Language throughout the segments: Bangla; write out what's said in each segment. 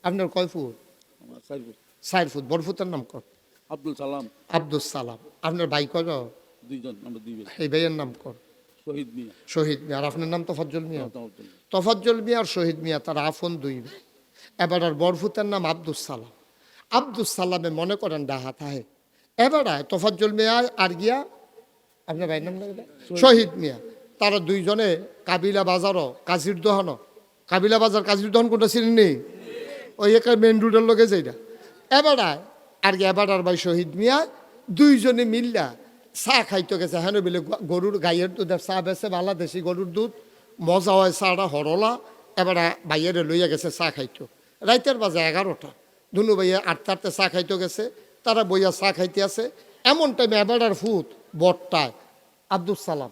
আপনার কয় ফুট? আমার 4 ফুট। 4 ফুট। বড় ফুটের নাম কর? আব্দুল সালাম। আব্দুল সালাম। আপনার ভাই কয়? 2 জন, আমরা 2 ভাই। এই ভাইয়ের নাম কর? শহীদ মিয়া। শহীদ মিয়া। আর আপনার নাম তোফাজ্জল মিয়া? তাওয়াক্কুল। তোফাজ্জল মিয়া আর শহীদ মিয়া তার আফন 2 ভাই। এবার আর বড় ফুটের নাম আব্দুল সালাম। আব্দুল সালামে মনে করেন ডাহাত আহে। এবার তোফাজ্জল মিয়া আর গিয়া আপনার ভাইয়ের নাম শহীদ মিয়া। তারা 2 জনে কাবিলা বাজারও কাজির দোহানো। কাবিলা বাজার কাজির দোহান কোনটা ছিলেন নি? ওই একটা মেন রোডের লোকে যেটা। এবার আর কি এবার আর ভাই শহীদ মিয়া 2 জনে মিল্লা চা খাইতে গেছে। হেন বলে গরুর গাইয়ের দুধের চা বেছে, বাংলাদেশি গরুর দুধ মজা হয়, চাটা হরলা। এবার ভাইয়েরে লইয়া গেছে চা খাইতো। রাইতের বাজে 11টা। দুনু ভাইয়া আটতে আটতে চা খাইতে গেছে। তারা বইয়া চা খাইতে আছে। এমন টাইমে এবার আর ফুট বটটায় আব্দুল সালাম।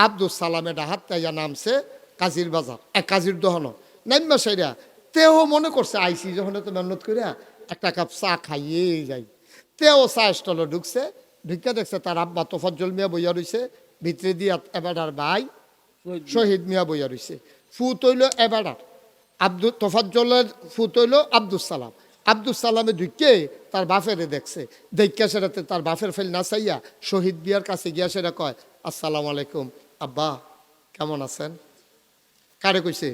আব্দুল সালামে ডাহাত তাইয়া নামছে কাজির বাজার, কাজির দোহানো নাইমা সাইরা। তেও মনে করছে আইসি যখন তো মেহনত করিয়া একটা কাপ চা খাইয়ে যাই। তেও চা স্টলে ঢুকছে। ঢুকে দেখছে তার আব্বা তোফাজ্জল মিয়া বইয়া রইছে। ভিতরে দিয়া এবার আর ভাই শহীদ মিয়া বইয়া রইছে। ফুত হইল এবার আর তোফাজ্জলের ফুত হইল আব্দুল সালাম। আব্দুল সালামে ঢুকে তার বাফেরে দেখছে। দেখা সেটাতে তার বাফের ফেল না চাইয়া শহীদ মিয়ার কাছে গিয়া সেটা কয়, আসসালামু আলাইকুম আব্বা, কেমন আছেন? কারে কইছে?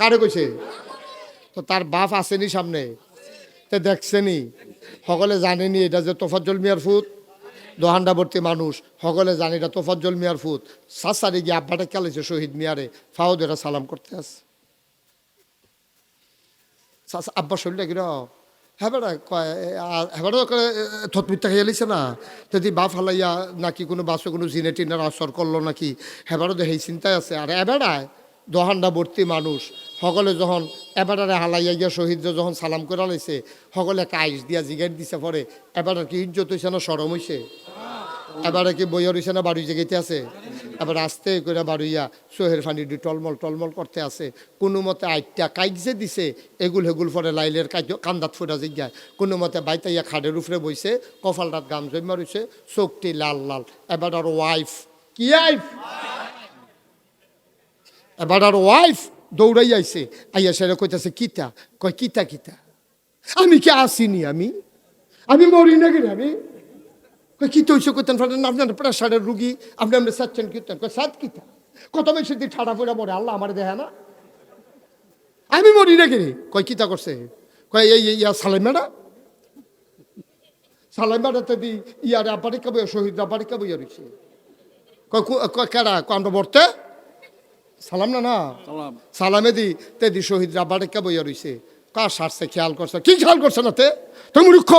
কারে কইছে? তো তার বাপ আসেনি সামনে, তো দেখছেনি। সকলে জানেনি এটা যে তোফাজ্জল মিয়ার ফুত। দোহান্ডাবর্তী মানুষ সকলে জানি এটা তোফাজ্জল মিয়ার ফুত। সাসারে গিয়ে আব্বাটা খেলেছে শহীদ মিয়ারে, ফাউদেরা সালাম করতে আসে। আব্বা শরীরটা কিরা হ্যাঁ কয় থতমিটটা খেয়ে লিছে না। যদি বাপ হালাইয়া নাকি কোনো বাসে কোনো জিনে টিনের আসর করলো নাকি, হেবারও এই চিন্তায় আছে। আর এবারায় দোহান্ডাবর্তী মানুষ সকলে যখন এবারে হালাইয়া গিয়া শহীদরা যখন সালাম করে লাইছে, সকলে একটা আইস দিয়া জিগার দিছে পরে। এবার কি ইজ্জত হইছে না সরম হইছে? এবারে কি বইয়া রইছে না বাড়ি জায়গাতে আছে? এবার আস্তে করে বাড়িয়া সোহের ফানি দি টলমল টলমল করতে আছে। কোনো মতে আইটা কাইক যে দিছে এগুল হেগুল পরে লাইলের কান্দাত ফুটা জিজ্ঞায়। কোনো মতে বাইতাইয়া খাড়ের উপরে বইছে, কপালটার গাম জমা রইছে, চোখটি লাল লাল। এবার আর ওয়াইফ কি আইফ এবার আর ওয়াইফ দৌড়াই আইছে। আইয়া সেটা কইতাছে কিতা? কয় কিতা কিতা? আমি কি আসিনি? আমি মরি না কিনা? আমি কি তৈছে করতেন আপনার প্রেশারের রুগী, আপনি আপনি চাচ্ছেন কীর্তন সাত কিতা? কত বেশি দিয়ে ঠাড়া পড়া মরে, আল্লাহ আমার দেখে না? আমি মরি না কিনি? কয় কিতা করছে? কয় এই ইয়া সালাইমাটাতে দি ইয়ার আবারিকা বইয়া শহীদ আবারিকা বইয়া রয়েছে। কয় কেডা? আমরা বর্তে সালাম না না সালামে দি তে দি শহীদ আবারিকা বইয়া রয়েছে। কার সারছে খেয়াল করছে? কি খেয়াল করছে না তে? তুমি রুক্ষ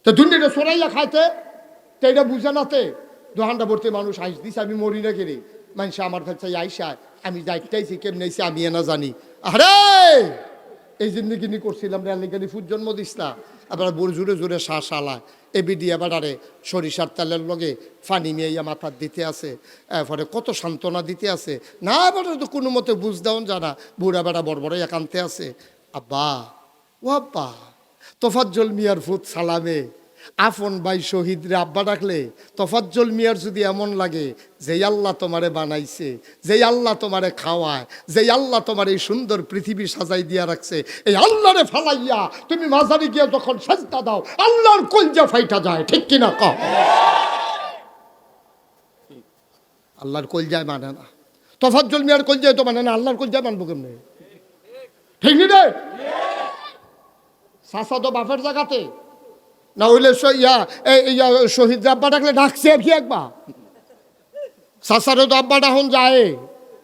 তো দুনিয়াটা সরাইয়া খাইতে এটা বুঝে নাতে। দোহান্ডাবর্তী মানুষ আইস দিছে, আমি মরি না কিনি? মানুষ আমার কাছে আইসা আমি যাইতেছি কেমন আইসি আমি না জানি। আরে এই জিন্দিগিনি করছিলাম রেলিগানি ফুট জন্ম দিস না। আবার বড় জোরে জোরে শ্বাস আলায় এবিডি এবার আরে সরিষার তেলের লগে ফানি মিয়াইয়া মাথার দিতে আছে। এরপরে কত সান্ত্বনা দিতে আছে না। এবার তো কোনো মতে বুঝ দেওয়ান জানা। বুড়া বেড়া বড় বড় একান্তে আছে। আব্বা ও আব্বা, তোফাজ্জল মিয়ার ফুত সালামে আফন ভাই শহীদরে আব্বা ডাকলে তোফাজ্জল মিয়ার যদি এমন লাগে যে আল্লাহ তোমারে বানাইছে, যে আল্লাহ তোমারে খাওয়ায়, যে আল্লাহ তোমার এই সুন্দর পৃথিবী সাজাই দিয়া রাখছে, এই আল্লাহরে ফালাইয়া তুমি মাজারে গিয়া যখন সাজদা দাও আল্লাহর কলজা ফাইটা যায়। ঠিক কিনা কও? আল্লাহর কলজায় মানে না, তোফাজ্জল মিয়ার কলজায় তো মানে না, আল্লাহর কলজায় মানবো কেমনে? ঠিক নি রে? চাচা তো বাপের জায়গাতে না হইলে শহীদ আব্বা ডাকলে ডাকছে আর কি একবার। চাচারও তো আব্বা ডাহন যায়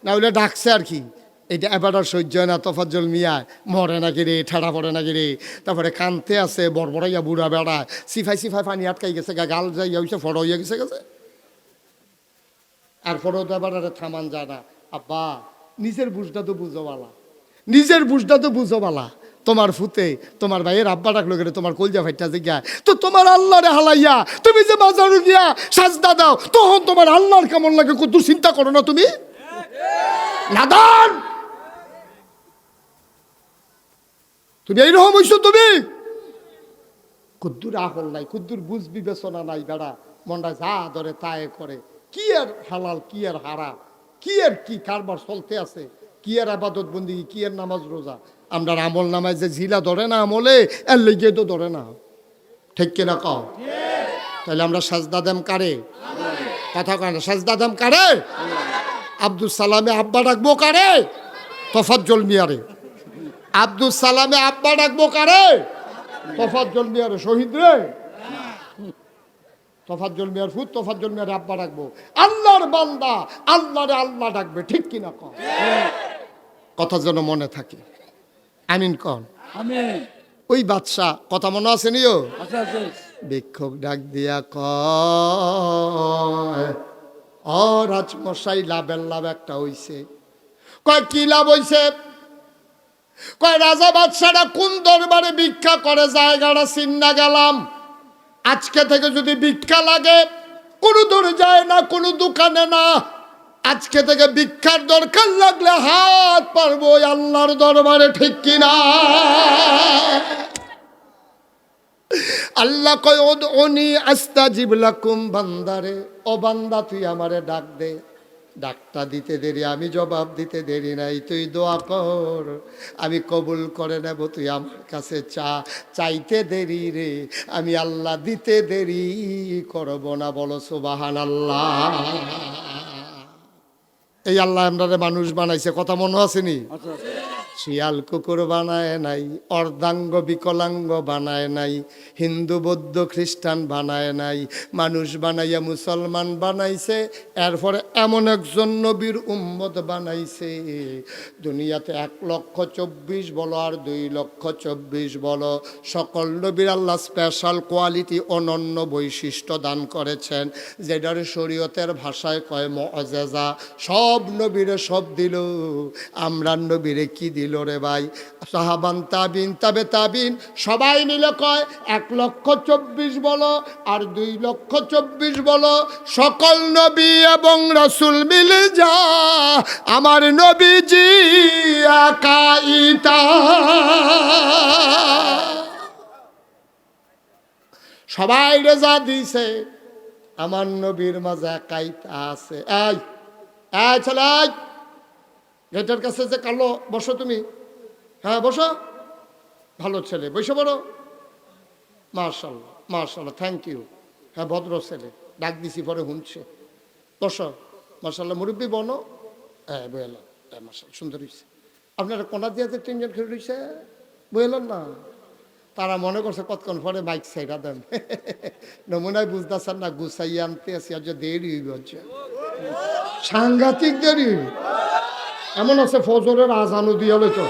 না হইলে ডাকছে আর কি। এটা এবার আর সহ্য হয় না। তোফাজ্জল মিয়া মরে নাকি রে, ঠাড়া পড়ে নাকি রে। তারপরে কানতে আছে বড়বড়াইয়া বুড়া বেড়ায়, সিফাই সিফাই পানি আটকাই গেছে, গাল যাইয়া হইছে ফড় হইয়া গেছে গেছে। আর ফড়ো তো এবার আর থামান যায় না। আব্বা নিজের বুঝটা তো বুঝোবালা, নিজের বুঝটা তো বুঝোবালা। তোমার ফুতে তোমার ভাইয়ের আব্বা ডাকলো গেলে তোমার কলজা ফাইটা জিজ্ঞায় তো তোমার আল্লাহরে হালাইয়া তুমি যে বাজারু গিয়া সাজদা দাও তখন তোমার আল্লাহর কেমন লাগে কত চিন্তা করো না তুমি? নাদান তুমি এইরকম হইছো। তুমি কুদ্দুর আহল নাই, কুদ্দুর বুঝ বিবেচনা নাই। বেড়া মনটা যা ধরে তাই করে। কি আর হালাল, কি আর হারাম, কি আর কি কারবার চলতে আছে, কি আর আবাদত বন্দিগি, কি আর নামাজ রোজা। আমরা আমল নামায় যে জিলা ধরে না আমলে এর লেগে তো ধরে না, ঠিক কিনা কও? তাহলে আমরা সাজদা দেম কারে? কথা কয় না, সাজদা দেম কারে? আব্দুল সালামে আব্বা ডাকবো কারে? তোফাজ্জল মিয়ারে। আব্দুল সালামে আব্বা ডাকবো কারে? তোফাজ্জল মিয়ারে, শহীদ রে। তোফাজ্জল মিয়ার ফুট, তোফাজ্জল মিয়ারে আব্বা ডাকবো। আল্লাহর বান্দা আল্লাহরে আল্লাহ ডাকবে, ঠিক কিনা কও? কথা যেন মনে থাকে, আমিন কন। আমিন। ওই বাদশা কথা মনে আছে নিও? আচ্ছা আচ্ছা। ভিক্ষুক ডাক দিয়া কয়, ও রাজমশাই, লাভের লাভ একটা হইছে। কয় কি লাভ হইছে? কয় রাজা বাদশারা কোন দরবারে ভিক্ষা করে জায়গাটা চিন্না গেলাম। আজকে থেকে যদি ভিক্ষা লাগে কোনো দূর যায় না, কোনো দোকানে না। আজকে থেকে ভিক্ষার দরকার লাগলে হাত পারবো আল্লাহর দরবারে, ঠিক কিনা? আল্লাহ কয় উদউনি আস্তাজিব লাকুম, বান্দারে, ও বান্দা তুই আমারে ডাক দে। ডাকটা দিতে দেরি, আমি জবাব দিতে দেরি নাই, তুই দোয়া কর, আমি কবুল করে নেব। তুই আমার কাছে চাইতে দেরি রে, আমি আল্লাহ দিতে দেরি করব না। বলো সুবহানাল্লাহ। এই আল্লাহ আমরা মানুষ বানাইছে, কথা মনে আসেনি? আচ্ছা আচ্ছা। শিয়াল কুকুর বানায় নাই, অর্ধাঙ্গ বিকলাঙ্গ বানায় নাই, হিন্দু বৌদ্ধ খ্রিস্টান বানায় নাই, মানুষ বানাইয়া মুসলমান বানাইছে। এরপরে এমন একজন নবীর উম্মত বানাইছে, দুনিয়াতে 1,24,000 বলো আর 2,24,000 বলো, সকল নবীর আল্লাহ স্পেশাল কোয়ালিটি, অনন্য বৈশিষ্ট্য দান করেছেন, যেটার শরীয়তের ভাষায় কয় মুআজিজা। সব নবীরে সব দিল, আমরা নবীরে কি দিল রে ভাই? সাহাবান, তাবিন, তাবে তাবিন সবাই মিলে কয় 1,24,000 বলো আর 2,24,000 বলো, সকল নবী এবং রাসূল মিলে যা আমার নবীজি একাইতা। সবাই রেজা দিছে, আমার নবীর মাঝে একাইতা আছে। এই এই ছেলে, গেটের কাছে যে কালো, বসো তুমি। হ্যাঁ বসো, ভালো ছেলে, বসে পড়ো। মাশাআল্লাহ মাশাআল্লাহ, থ্যাংক ইউ। হ্যাঁ ভদ্র ছেলে, ডাক দিছি পরে শুনছে। বসো, মাশাআল্লাহ। মুরব্বী বনো। হ্যাঁ বইলাম, হ্যাঁ মাশাআল্লাহ, সুন্দর হয়েছে। আপনারা কোনা দিয়ে যে তিনজন খেলে রয়েছে, বইলাম না? তারা মনে করছে কতক্ষণ পরে বাইক সাইডা দেন। নমুনায় বুঝতেছেন না, গুছাইয়া আনতে আসি, আজ দেরি হচ্ছে, সাংঘাতিক দেরি। এমন আছে ফজরের আজানও দিয়ে হলে তো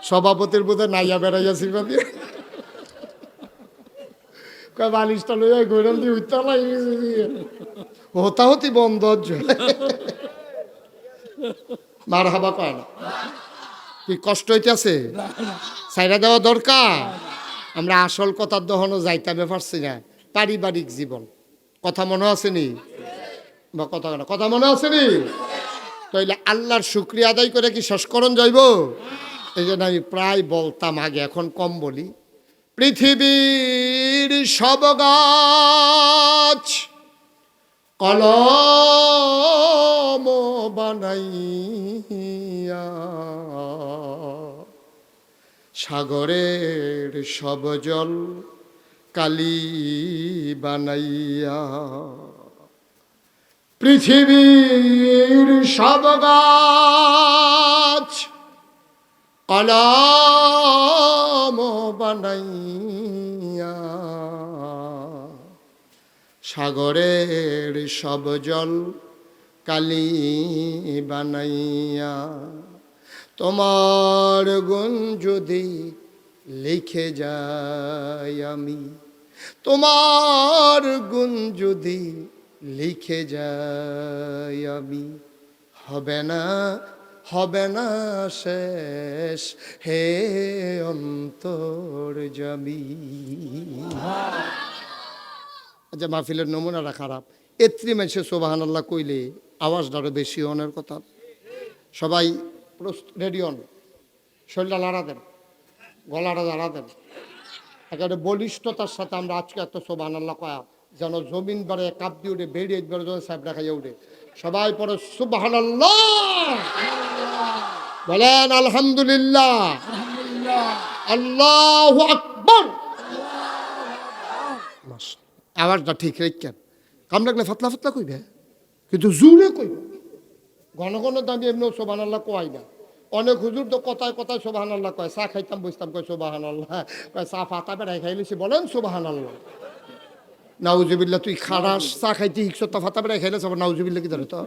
সভাপতির বোধে নাইয়া বেড়াইয়াছি দিয়ে কয় বালিশটা লইয়া গৈরাল দিয়ে উঠতে লাগিয়েছে, হতাহতি বন্ধ হচ্ছে। মার হাবা কয় না, কি কষ্ট হইতেছে? সাইরা দেওয়া দরকার। আমরা আসল কথার দহনও যাইতামে পারছি না। পারিবারিক জীবন, কথা মনে আসেনি? বা কথা মনে আসেনি? তাইলে আল্লাহর শুকরিয়া আদায় করে কি সংস্করণ যাইব? এই জন্য আমি প্রায় বলতাম আগে, এখন কম বলি। পৃথিবীর সব গাছ কলম বানাইয়া, সাগরের সব জল কালি বানাইয়া, পৃথিবীর সব গাছ কলম বানাইয়া, সাগরের সব জল কালি বানাইয়া, তোমার গুণ যদি লিখে যাই আমি, তোমার গুণ যদি লিখে যাই আমি, হবে না শেষ হে অন্তর্যামী। আচ্ছা, মাহফিলের নমুনাটা খারাপ। এত্রি মানুষে সুবহানাল্লাহ কইলে আওয়াজটা আরো বেশি অনের কথা। সবাই রেডি হন, শরীরটা লাড়া দেন, গলাটা লাড়া দেন। একেবারে বলিষ্ঠতার সাথে আমরা আজকে এত সুবহানাল্লাহ কয়া যেন জমিন বারে কাপ দিয়ে উঠে, বেরিয়ে একবার যেন সাহেবরা খাইয়া উঠে। সবাই পরে সুবহানাল্লাহ। বলেন আলহামদুলিল্লাহ, আলহামদুলিল্লাহ, আল্লাহু আকবার। আওয়াজটা ঠিক রেখেন, কাম লাগলে ফাতলা ফাতলা কইবে, কিন্তু জোরে কইবে। ঘন ঘন দামি এমনি সুবহানাল্লাহ কয় না। অনেক হুজুর তো কথায় কথায় সুবহানাল্লাহ কয়, চা খাইতাম বসতাম কয় সুবহানাল্লাহ, কয় চা ফাতা বেড়াই খাইলেছি বলেন সুবহানাল্লাহ। নাউজুবিল্লাহ, তুই খারাস চা খাইতে হিকসত ফাতা বেড়াই খাইলে সব নাউজুবিল্লাহ কি ধরে তো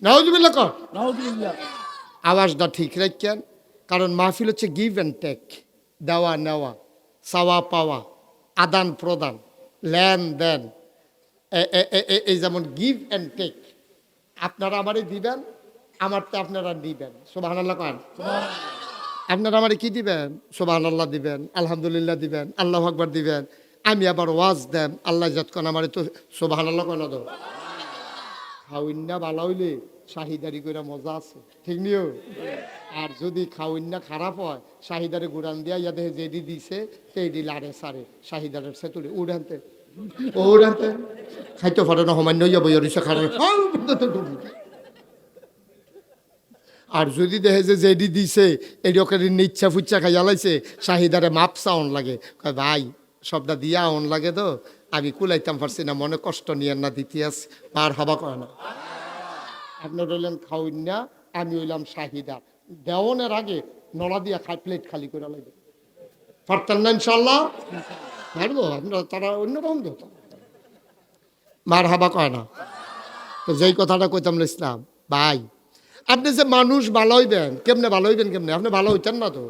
নাউজুবিল্লাহ কর। নাউজুবিল্লাহ। আওয়াজটা ঠিক রাখেন, কারণ মাহফিল হচ্ছে গিভ অ্যান্ড টেক, দেওয়া নেওয়া, চাওয়া পাওয়া, আদান প্রদান, লেনদেন। এই যেমন গিভ অ্যান্ড টেক, আপনারা আমারে দিবেন, আমারটা আপনারা দিবেন। সুবহানাল্লাহ কন। আপনারা আমারে কি দিবেন? সুবহানাল্লাহ দিবেন, আলহামদুলিল্লাহ দিবেন, আল্লাহু আকবার দিবেন। আমি আবার ওয়াজ দেন, আল্লাহ যতক্ষণ আমারে তো সুবহানাল্লাহ কন দো। খাওয়িন্না ভালো হইলে শাহিদারি করে মজা আছে, ঠিক নিও। আর যদি খাওয়িন্না খারাপ হয়, শাহিদারে গুড়ান দিয়া ইয়া দেখে যেডি দিছে সেইডি লাড়ে সারে, শাহিদারের সে তুলে উড়ানতে উড়ানতে খাইতে পারে না, সমান্য হইয়া বইয়া রইছে খারাপ। আর যদি দেখে যে যেডি দিছে এই রকম ইচ্ছা ফুচ্ছা খাইয়া লাইছে, শাহিদারে মাপ চাউন লাগে, কয় ভাই সবটা দিয়া অন লাগে তো, আমি কুলাইতাম পারছি না, মনে কষ্ট নিয়ে না দিতে আসি, আর হবা করে না। আপনার হইলেন খাওয়াইন না, আমি হইলাম শাহিদা। দেওয়ানের আগে নলা দিয়া খাই প্লেট খালি করে লাগে, পারতেন না ইনশাল্লাহ? পারবো আপনারা, তারা অন্যরকম দেত, মার হাবা কয় না। তো যেই কথাটা কইতাম ইসলাম ভাই, আপনি যে মানুষ ভালো হইবেন, কেমনে ভালো হইবেন? কেমনে আপনি ভালো হইতেন না তো?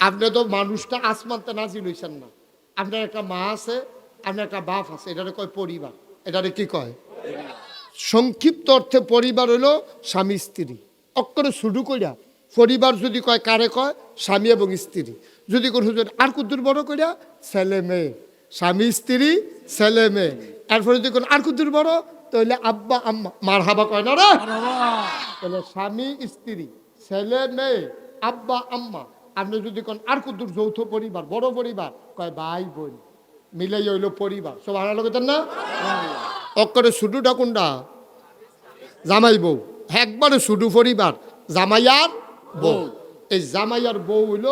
আপনি তো মানুষটা আসমানতে নাজিল হইছেন না। আপনার একটা মা আছে, আপনার একটা বাপ আছে, এটারে কয় পরিবার। এটারে কি কয়? সংক্ষিপ্ত অর্থে পরিবার হইল স্বামী স্ত্রী। অক্ষরে শুরু কইরা পরিবার যদি কয় কারে কয়? স্বামী এবং স্ত্রী। যদি কোন হুজুর আর কুদ্দুর বড় কইরা ছেলে মেয়ে, স্বামী স্ত্রী ছেলে মেয়ে। এরপরে যদি কোন আর কুদ্দুর বড় তাহলে আব্বা আম্মা, মার হাবা কয় না রে? তাহলে স্বামী স্ত্রী ছেলে মেয়ে আব্বা আম্মা। আপনি যদি কোন আর কুদ্দুর যৌথ পরিবার, বড় পরিবার, কয় ভাই বোন মিলাই হইল পরিবার। সব আলাদা করতেন না? অক্ষরে শুধুটা কোনটা? জামাই বউ। একবারে শুধু পরিবার, জামাইয়ার বউ। এই জামাইয়ার বউ হইল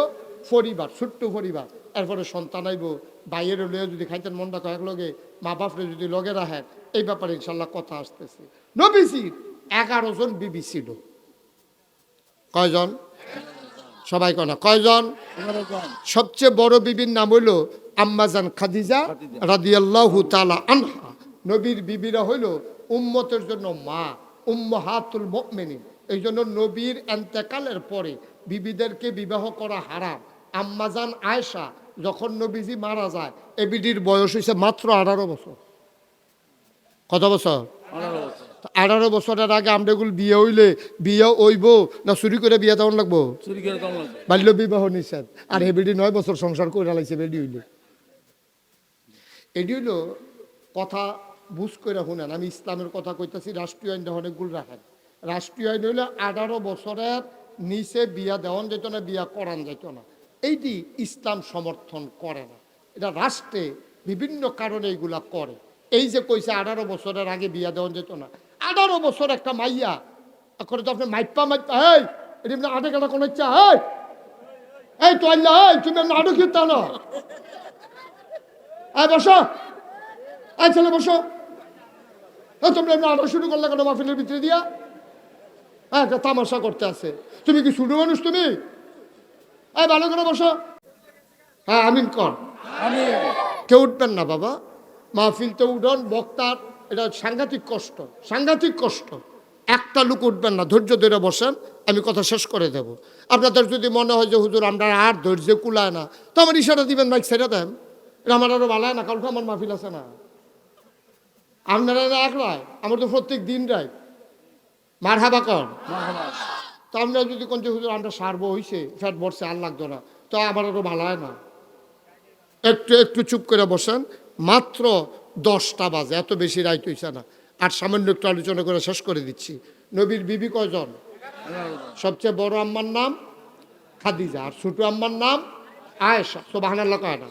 পরিবার, ছোট্ট পরিবার। এরপরে সন্তান আইব, বাইরে লইয়া যদি খাইতেন মনটা কয়েক লগে, মা বাপরে যদি লগে রাখেন, এই ব্যাপারে ইনশাল্লাহ কথা আসতেছে। নবীজির 11 জন বিবি ছিল। কয়জন? সবাই কয় না, কয়জন? সবচেয়ে বড় বিবির নাম হইল আম্মাজান খাদিজা রাদিয়াল্লাহু তাআলা আনহা। নবীর বিবিরা হইল উম্মতের জন্য মা, উম্মাহাতুল মুমিনিন। এই জন্য নবীর এন্তেকালের পরে বিবিদেরকে বিবাহ করা হারাম। আম্মাজান আয়েশা যখন নবীজি মারা যায়, এ বিডির বয়স হয়েছে মাত্র 18 বছর। কত বছর? 18 বছরের আগে আমরা এগুলো বিয়ে হইলে বিয়ে হইব না চুরি করে বিয়ে দেওয়ান লাগবো? বাল্য বিবাহ নিষেধ। আর হে বেডি 9 বছর সংসার করে লাইছে বেডি হইলে। এটি হইল কথা বুঝ করে শুনেন, আমি ইসলামের কথা কইতাছি। রাষ্ট্রীয় আইনটা অনেকগুলো রাখেন। রাষ্ট্রীয় আইন হইলে 18 বছরের নিচে বিয়া দেওয়ান যেত না, বিয়া করান যেত না। এইটি ইসলাম সমর্থন করে না। এটা রাষ্ট্রে বিভিন্ন কারণে এইগুলা করে। এই যে কইছে 18 বছরের আগে বিয়া দেওয়ান যেত না, 18 বছর একটা মাইয়া এখন তো আপনি মাইপা এই এটি আপনি আটে কাটা কোনো ইচ্ছা, এই তো আল্লাহ, তুমি আপনি আটক তা না, বসো, এই ছেলে বসো, তোমরা এমনি আটক শুরু করলে কেন মাহফিলের ভিতরে দিয়া? হ্যাঁ, একটা তামাশা করতে আছে। তুমি কি শুরু মানুষ? তুমি ভালো করে বসো। হ্যাঁ, আমিন কর। কেউ উঠবেন না বাবা, মাহফিলতে উঠন। বক্তার এটা সাংঘাতিক কষ্ট, সাংঘাতিক কষ্ট। একটা লোক উঠবেন না, ধৈর্য ধরে বসেন, আমি কথা শেষ করে দেব। আপনাদের যদি মনে হয় যে হুজুর আমরা আর ধৈর্য কুলায় না, তো আমার ইশারা দিবেন, মাইক ছেড়ে দেন। এটা আমার আরো ভালো হয় না, কালকে আমার মাহফিল আছে না। আপনারা এক রায়, আমার তো প্রত্যেক দিন রায়। মার হাবা কর। তো আমরা যদি কোন যে হুজুর আমরা সারবো হইছে, ফ্যাট বসছে, আর লাগতো না, তো আমার আরো ভালো হয় না। একটু একটু চুপ করে বসেন। মাত্র 10টা বাজে, এত বেশি রাইত হইছে না। আর সামান্য একটু আলোচনা করে শেষ করে দিচ্ছি। নবীর বিবি কয়জন? সবচেয়ে বড় আম্মার নাম খাদিজা, আর ছোট আম্মার নাম আয়েশা। সুবহানাল্লাহ কয় না?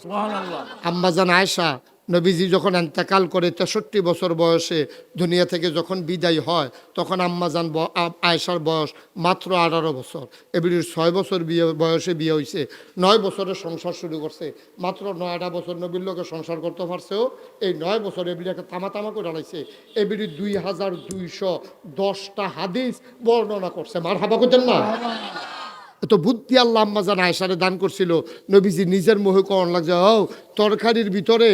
আম্মাজান আয়েশা নবীজি যখন এন্তেকাল করে 63 বছর বয়সে দুনিয়া থেকে যখন বিদায় হয়, তখন আম্মাজান আয়েশার বয়স মাত্র 18 বছর। এবিডির 6 বছর বয়সে বিয়ে হয়েছে, 9 বছরের সংসার শুরু করছে। মাত্র 9-10 বছর নবীর লোকে সংসার করতে পারছেও এই 9 বছর এবিডিকে তামা করে আনাইছে। এবিডি 2210টা হাদিস বর্ণনা করছে। মার হাবা করতেন না? তো বুদ্ধি আল্লাহ আম্মাজান আয়েশারে দান করছিল। নবীজি নিজের মুখে কন লাগছে, ও তরকারির ভিতরে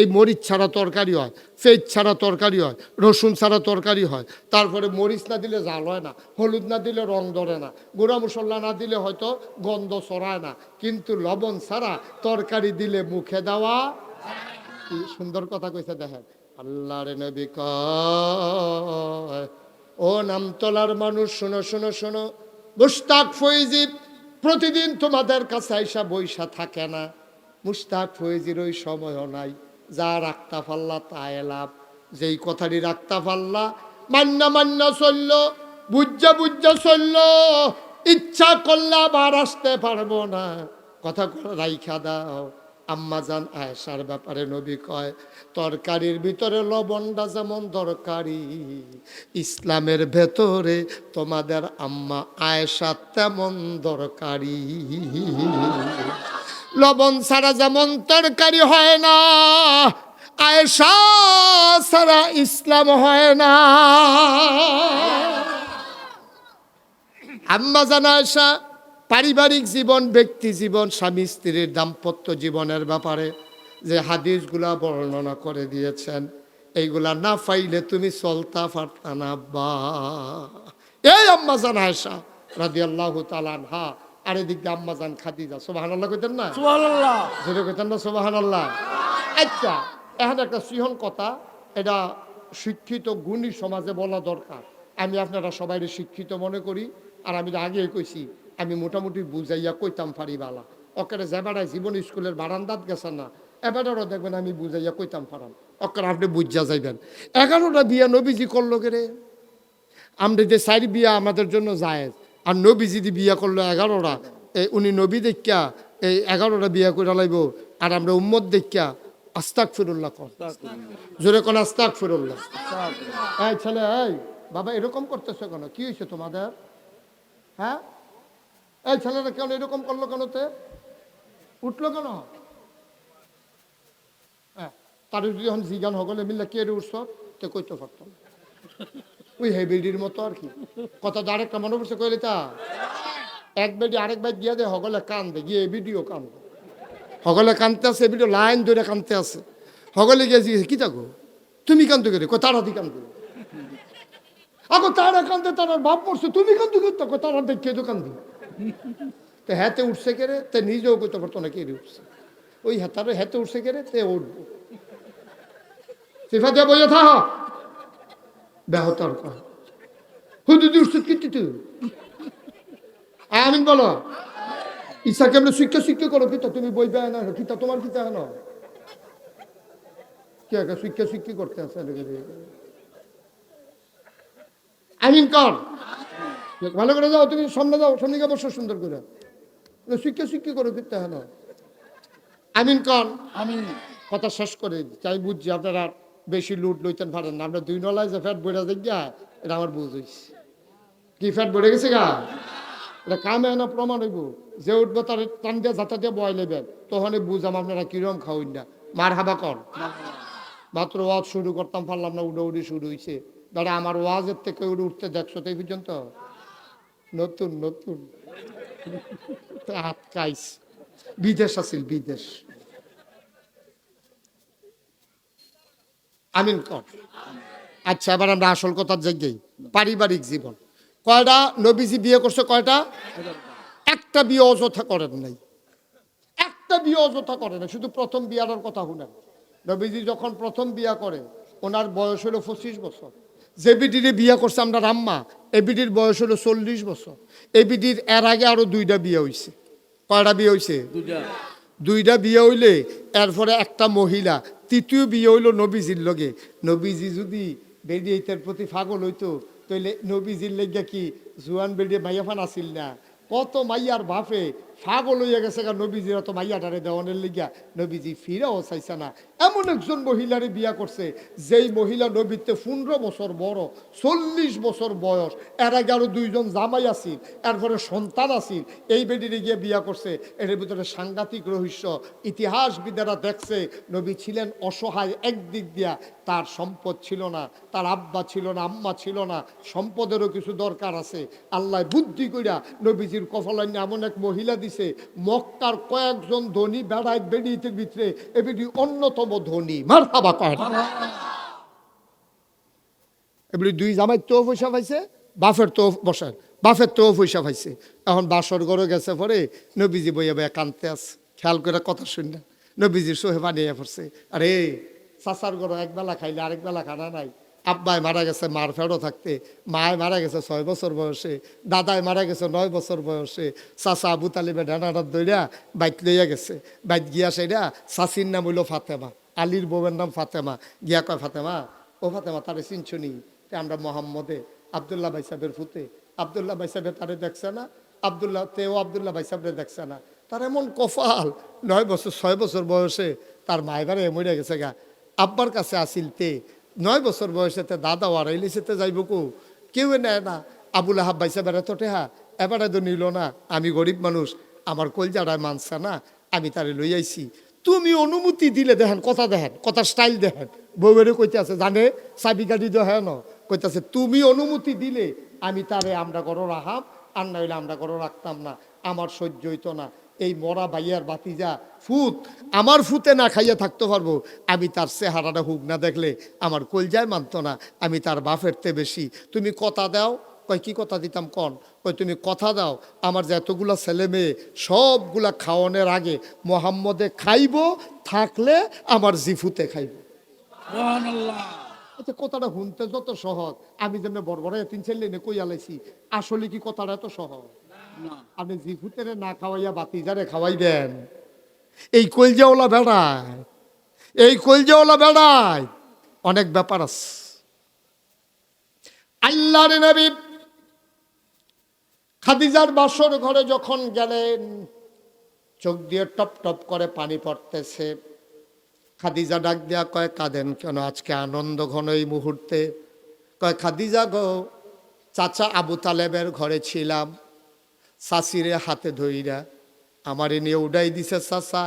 এই মরিচ ছাড়া তরকারি হয়, ফেজ ছাড়া তরকারি হয়, রসুন ছাড়া তরকারি হয়। তারপরে মরিচ না দিলে জাল হয় না, হলুদ না দিলে রং ধরে না, গুঁড়া মশলা না দিলে হয়তো গন্ধ ছড়ায় না, কিন্তু লবণ ছাড়া তরকারি দিলে মুখে দেওয়া। কি সুন্দর কথা কইছে দেখেন। আল্লাহর নবী কয়, ও নামতলার মানুষ শোনো শোনো শোনো, মুশতাক ফৈজি প্রতিদিন তোমাদের কাছে আইসা বইসা থাকে না। মুশতাক ফৈজির ওই সময়ও নাই। যা রাখতা পাল্লা তা এলাম, যেই কথাটি রাখতা পাল্লা মান্না চলল, বুঝা চলল, ইচ্ছা করলে আবার আসতে পারবো না। কথা রাইখা দাও। আম্মাজান আয়েশার ব্যাপারে নবী কয়, তরকারির ভিতরে লবণটা যেমন দরকারি, ইসলামের ভেতরে তোমাদের আম্মা আয়েশা তেমন দরকারি। লবণ ছাড়া যেমন তরকারি হয় না, আয়েশা ছাড়া ইসলাম হয় না। আম্মাজান আয়েশা পারিবারিক জীবন, ব্যক্তি জীবন, স্বামী স্ত্রীর দাম্পত্য জীবনের ব্যাপারে যে হাদিসগুলা বর্ণনা করে দিয়েছেন, এইগুলা না পাইলে তুমি চলতা পারতা না। বা এই আম্মাজান আয়েশা রাদিয়াল্লাহু তাআলা আনহা, আর এদিক দিয়ে আম্মাজান খাদিজা, সুবহানাল্লাহ কইতেন না? সুবহানাল্লাহ। জোরে কইতেন না সুবহানাল্লাহ? আচ্ছা, এখন একটা সিহন কথা, এটা শিক্ষিত গুণী সমাজে বলা দরকার। আমি আপনারা সবাই শিক্ষিত মনে করি, আর আমি আগে কইছি আমি মোটামুটি বুঝাইয়া কইতাম পারি বালা। ওকে যে বেড়ায় জীবন স্কুলের বারান্দাত গেছেন না, এবারও দেখবেন আমি বুঝাইয়া কইতাম পারাম, ওকে আপনি বুঝা যাইবেন। 11টা বিয়া নবীজি করলো রে। আমরা যে 4 বিয়া আমাদের জন্য জায়েজ, আর নবীজি দি বিয়া করলো 11টা। উনি নবী দেখা এই 11টা বিয়া করে লাইব, আর আমরা উম্মত দেখা আস্তাগফিরুল্লাহ কর। জোরে কোন আস্তাগফিরুল্লাহ। এই ছেলে, এই বাবা এরকম করতেছো কেন? কি হয়েছে তোমাদের? হ্যাঁ, এই ছেলেরা কেন এরকম করলো? কেন তে উঠলো কেন? হ্যাঁ, তার যদি এখন জিগান হগলে মিললে কে রে উঠছ, তে কইতে পারতাম ওই হেবিডির মতো আর কি। কথা তো আরেকটা মনে পড়ছে কইলে, তা এক বেডি আরেক বেড গিয়া দে হগলে কান্দে, গিয়ে এবিডিও কান্দে। হগলে কানতে আছে, এবিডিও লাইন ধরে কানতে আছে। হগলে গিয়ে জিজ্ঞেস, কি থাকো তুমি কান্দো কে? তারা দি কান্দো। আগো তারা কান্দে, তারা বাপ পড়ছে, তুমি কান্দো কে? তারা দেখে তো কান্দি। তো হ্যাতে উঠছে কে রে? তে নিজেও করতে পারতো না কে রে উঠছে। ওই হাতারে হ্যাতে উঠছে কে রে? তে উঠবো সিফা দিয়ে বইয়া থাক বেহতার কহ হুদুদি উঠছে কি তুই? আমিন বলো। ইচ্ছা কেমন শিক্ষা করো কিতা, তুমি বই বেয় না কিতা, তোমার কিতা হেন কে শিক্ষা করতে আছে। আমিন কর, ভালো করে যাও, তুমি সামনে যাও, সামনে গিয়ে বসো সুন্দর করে। শিক্ষা করো কিতা হেন। আমিন কর। আমিন। কথা শেষ করে চাই বুঝছি আপনারা বেশি লুট লইতেন পারেন না। আমরা 2 নলায় যে ফ্যাট বইরা দেখিয়া, এটা আমার বুঝ হইছে। কি ফ্যাট বেড়ে গেছে গা? এটা কামে না প্রমাণ হইব। যে উঠবো তার টান দিয়ে যাতা দিয়ে বয় নেবেন, তখন বুঝাম আপনারা কিরম খাওয়াইন না। মার হাবা কর। মাত্র ওয়াজ শুরু করতাম পারলাম না, উড়ি শুরু হয়েছে। দাঁড়া আমার ওয়াজের থেকে উঠতে দেখছো তো এই পর্যন্ত? নতুন নতুন আটকাইস। বিদেশ আছিল, বিদেশ। আমিন কর। আচ্ছা, এবার আমরা আসল কথার জায়গায়, পারিবারিক জীবন। কয়টা নবীজি বিয়ে করছে? কয়টা? একটা বিয়ে অযথা করেন নাই, একটা বিয়ে অযথা করে না। শুধু প্রথম বিয়ার কথা শুনেন। নবীজি যখন প্রথম বিয়া করে, ওনার বয়স হলো 25 বছর। যে বিটিরে বিয়া করছে আমরা রাম্মা, এ বিটির বয়স হলো 40 বছর। এ বিটির এর আগে আরো 2টা বিয়ে হয়েছে। কয়টা বিয়ে হয়েছে? 2টা বিয়ে হইলে এরপরে একটা মহিলা, 3য় বিয়ে হইল নবীজির লগে। নবীজি যদি বেডিয়ের প্রতি পাগল হইতো, তাইলে নবীজির লেগা কি জুয়ান বেডিয়ে মাইয়াফান আসিল না? কত মাইয়ার বাপে পাগল হইয়া গেছে গা নবীজির তো মাইয়াটারে দেওয়ানের লিগা নবীজি ফিরেও চাইছে না। এমন একজন মহিলারে বিয়া করছে যেই মহিলা নবীতে 15 বছর বড়, 40 বছর বয়স, এর আগে আরো 2জন জামাই আসিল, এরপরে সন্তান আসিল, এই বেডিরে গিয়ে বিয়া করছে। এর ভিতরে সাংঘাতিক রহস্য। ইতিহাসবিদেরা দেখছে নবী ছিলেন অসহায়, একদিক দিয়া তার সম্পদ ছিল না, তার আব্বা ছিল না, আম্মা ছিল না, সম্পদেরও কিছু দরকার আছে। আল্লাহ বুদ্ধি কইরা নবীজির কফলান্য এমন এক মহিলা দিছে, মক্কার কয়েকজন ধনী বেড়ায় বেডিতে ভিতরে এ বেডি অন্যতম ধনী। মারহাবা কয় না? এবারে 2 জামাই তো পয়সা পাইছে, বাফের তো বসেন, বাফের তো পয়সা পাইছে। এখন বাসর ঘরে গেছে পরে নবীজি বইয়া বইয়া কানতে আছে, খেয়াল করে কথা শুন না। নবীজির সোহে বানিয়ে পড়ছে, আরে চাচার ঘরে একবেলা খাইলে আরেক বেলা খানা নাই। আব্বায় মারা গেছে মার ফেরো থাকতে, মায় মারা গেছে 6 বছর বয়সে, দাদায় মারা গেছে 9 বছর বয়সে। চাচা আবু তালিবে ডানাটা দইরা বাইক লইয়া গেছে, বাইক গিয়া সেইরা চাচির নাম হইল ফাতেমা, আলীর বউয়ের নাম ফাতেমা। গিয়া কয়, ফাতেমা, ও ফাতেমা, তারে চিনছনি? আমরা মোহাম্মদে আবদুল্লাহ ভাই সাহেবের ফুতে, আবদুল্লাহ ভাই সাহেবের তারে দেখছে না, আবদুল্লাহ তেও আবদুল্লাহ ভাই সাহেবের দেখছে না। তার এমন কপাল, 9 বছর 6 বছর বয়সে তার মায়েবারে মরে গেছে গা। আব্বার কাছে আসিলতে 9 বছর বয়সেতে দাদা ওয়ারাইলিসেতে যাইব কো, কেউ নেয় না। আবুল আহাব ভাই সাহেবের এত টেহা এবারে তো নিল না। আমি গরিব মানুষ, আমার কলজাড়ায় মানছে না, আমি তারে লই আইছি। তুমি অনুমতি দিলে দেখেন, কথা দেখেন, কথার স্টাইল দেখেন। বউয়েরও কইতে আছে, জানে চাবি গাড়ি তো হ্যাঁ ন, কইতেছে তুমি অনুমতি দিলে আমি তারে আমরা করো রাহাম, আর না হইলে আমরা করো রাখতাম না। আমার সহ্য হইতো না। এই মরা ভাইয়ার বাতিজা ফুত আমার ফুতে না খাইয়া থাকতে পারবো, আমি তার চেহারাটা হুক না দেখলে আমার কলজায় মানতো না। আমি তার বাপেরতে বেশি। তুমি কথা দাও। কয় কি কথা দিতাম কন? কই তুমি কথা দাও আমার যে এতগুলা ছেলে মেয়ে সবগুলা খাওয়ানোর আগে মোহাম্মদে খাইব, থাকলে আমার জিফুতে খাইব। আচ্ছা, কথাটা শুনতে যত সহজ, আমি যেমন বড় 3 ছেলে এনে কই আলাইছি, আসলে কি কথাটা এত সহজ? আপনি জিফুতেরে না খাওয়াইয়া বাতিজারে খাওয়াইবেন? এই কলজাওয়ালা বেড়ায়, এই কলজাওয়ালা বেড়ায় অনেক ব্যাপার আছে। আল্লাহর নবী খাদিজার বাসর ঘরে যখন গেলেন, চোখ দিয়ে টপ টপ করে পানি পড়তেছে। খাদিজা ডাক দিয়া কয়, কাঁদেন কেন? আজকে আনন্দ ঘন এই মুহূর্তে। কয়, খাদিজা গো, চাচা আবু তালেবের ঘরে ছিলাম, চাচিরে হাতে ধইরা আমারে নিয়ে উড়াই দিছে চাচা।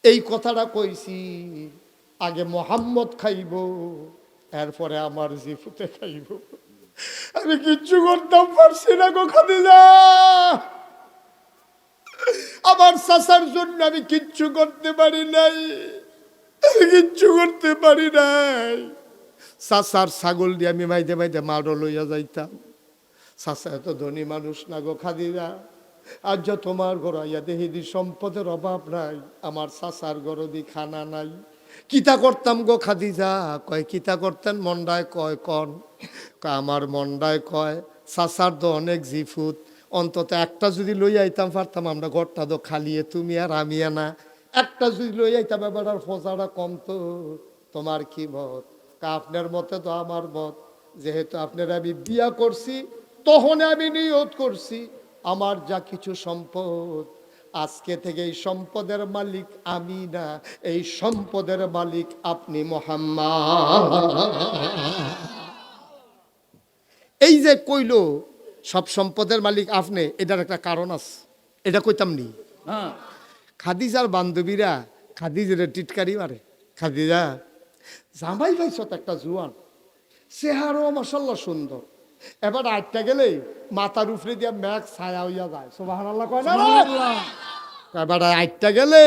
এই কথাটা কইছি, আগে মোহাম্মদ খাইব, এরপরে আমার জিফুতে খাইব। আমি কিচ্ছু করতাম পারছি না গো খাদিজা, আমার চাচার জন্য আমি কিচ্ছু করতে পারি নাই, কিচ্ছু করতে পারি নাই। চাচার ছাগল দিয়ে আমি মাইদে মাইদে মারো লইয়া যাইতাম। চাচা এত ধনী মানুষ না গো খাদিজা, আজ যা তোমার ঘর আইয়া দেহিদি সম্পদের অভাব নাই, আমার চাচার গরদি খানা নাই। কিতা করতাম গো খাদিজা? কয় কিতা করতেন? মন্ডায় কয় কন? আমার মন্ডায় কয়, চাচার তো অনেক জিফুত, অন্তত একটা যদি লই আইতাম পারতাম, আমরা ঘরটা তো খালিয়ে তুমি আর আমি না, একটা যদি লই আইতাম এবার আর ফোঁচাটা কমতো। তোমার কি মত? আপনার মতে তো আমার মত, যেহেতু আপনার আমি বিয়া করছি, তখন আমি নিয়ত করছি আমার যা কিছু সম্পদ, আজকে থেকে এই সম্পদের মালিক আমি না, এই সম্পদের মালিক আপনি মুহাম্মদ। এই যে কইল সব সম্পদের মালিক আপনি, এটার একটা কারণ আছে, এটা কইতাম নি। খাদিজার বান্ধবীরা খাদিজার টিটকারি মারে, খাদিজা জামাই পাইছ তো একটা জুয়ান, চেহারাও মাশাআল্লাহ সুন্দর, এবার আটটা গেলে মাথার উপরে দিয়া ম্যাগ ছায়া হইয়া যায়। সুবহানাল্লাহ কয় না? এবার আটটা গেলে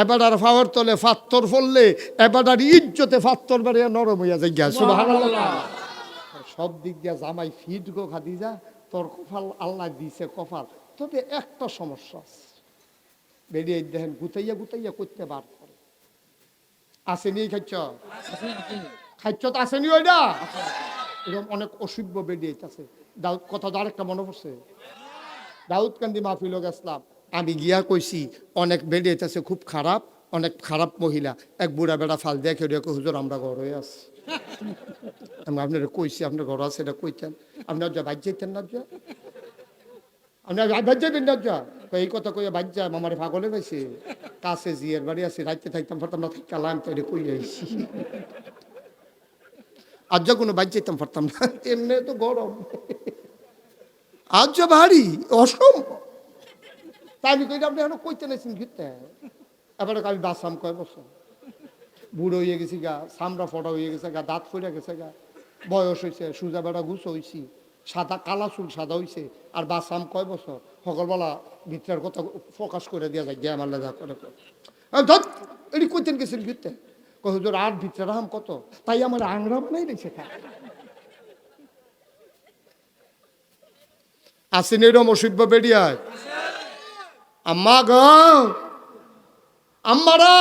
এবার আর ফাওয়ার তলে ফাত্তর ফললে এবার আর ইজ্জতে ফাত্তর বাড়িয়া নরম হইয়া যায়। সুবহানাল্লাহ। সব দিক দিয়া জামাই ফিট গো খাদিজা, তোর কপাল আল্লাহ দিছে কপাল। তবে একটা সমস্যা আছে, বেরিয়ে দেখেন গুতাইয়া গুতাইয়া করতে বার করে। আসেনি খাচ্ছ? খাচ্ছ তো আসেনি ওইটা? এরকম অনেক অসভ্য বেরিয়ে আছে। দাউদ কথা তো আরেকটা মনে পড়ছে, দাউদ কান্দি মাহফিল গেছিলাম, আমি গিয়া কইছি অনেক বেরিয়ে আছে খুব খারাপ, অনেক খারাপ মহিলা। এক বুড়া বেড়া ফাল দেখে হুজুর আমরা ঘর হয়ে আছি। আমি আপনারা কইছি আপনার ঘর আছে, এটা কইতেন, আপনার যা বাইর যেতেন না। আপনি বাদ যাবেন না যা এই কথা কইয়া বাদ যা মামারে পাগলে পাইছে কাছে জিয়ের বাড়ি আছে রাইতে থাকতাম পারতাম না কালাম তো কই আইছি আজ যা কোনো বাদ যেতাম পারতাম না এমনি তো গরম আজ যা ভারী অসম্ভব তাই আমি কই আপনি এখন কইতে নাইছেন ঘুরতে এবারে আমি বাসাম কয় বছর বুড়ো হয়ে গেছি গা চামড়া ফটা হয়ে গেছে গা দাঁত ফইরা গেছে গা বয়স হয়েছে সুজা বেড়া গুছ হয়েছি সাদা কালা চুল সাদা হয়েছে আর বাসাম কয় বছর সকালবেলা ভিতরের কথা ফোকাস করে দেওয়া যায় জ্ঞান আল্লাহ করে ধর এটি কইতেন গেছেন ঘুরতে হুজুর আর ভিতরে রাহাম কত তাই আমার আংরা বানাই রয়েছে আসেন এরম অসভ্য বেরিয়ায় আম্মা গ আম্মারা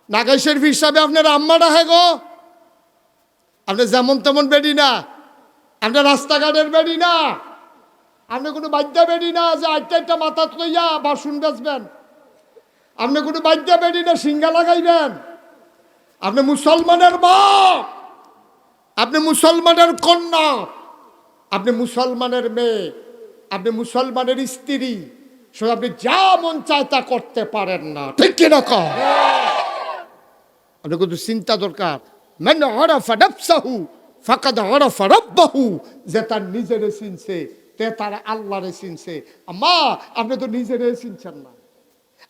নাগাই শরীফ হিসাবে আপনার আম্মারা হ্যাঁ গো আপনি যেমন তেমন বেডি না আপনার রাস্তাঘাটের বেডি না আপনি কোনো বাদ্যা বেডি না যে একটা মাথা লইয়া বাসন বেচবেন আপনি কোনো বাদ্যা বেডি না সিঙ্গা লাগাইবেন আপনি মুসলমানের মা আপনি মুসলমানের কন্যা আপনি মুসলমানের মেয়ে আপনি মুসলমানের স্ত্রী সো আপনি যা মন চায় তা করতে পারেন না ঠিক কিনা কর আপনি কিন্তু চিন্তা দরকার মান আরাফা নাফসাহু ফাকাদ আরাফা রাব্বাহু যে তার নিজেরে চিনছে তে তার আল্লাহরে চিনছে আম্মা আপনি তো নিজেরে চিনছেন না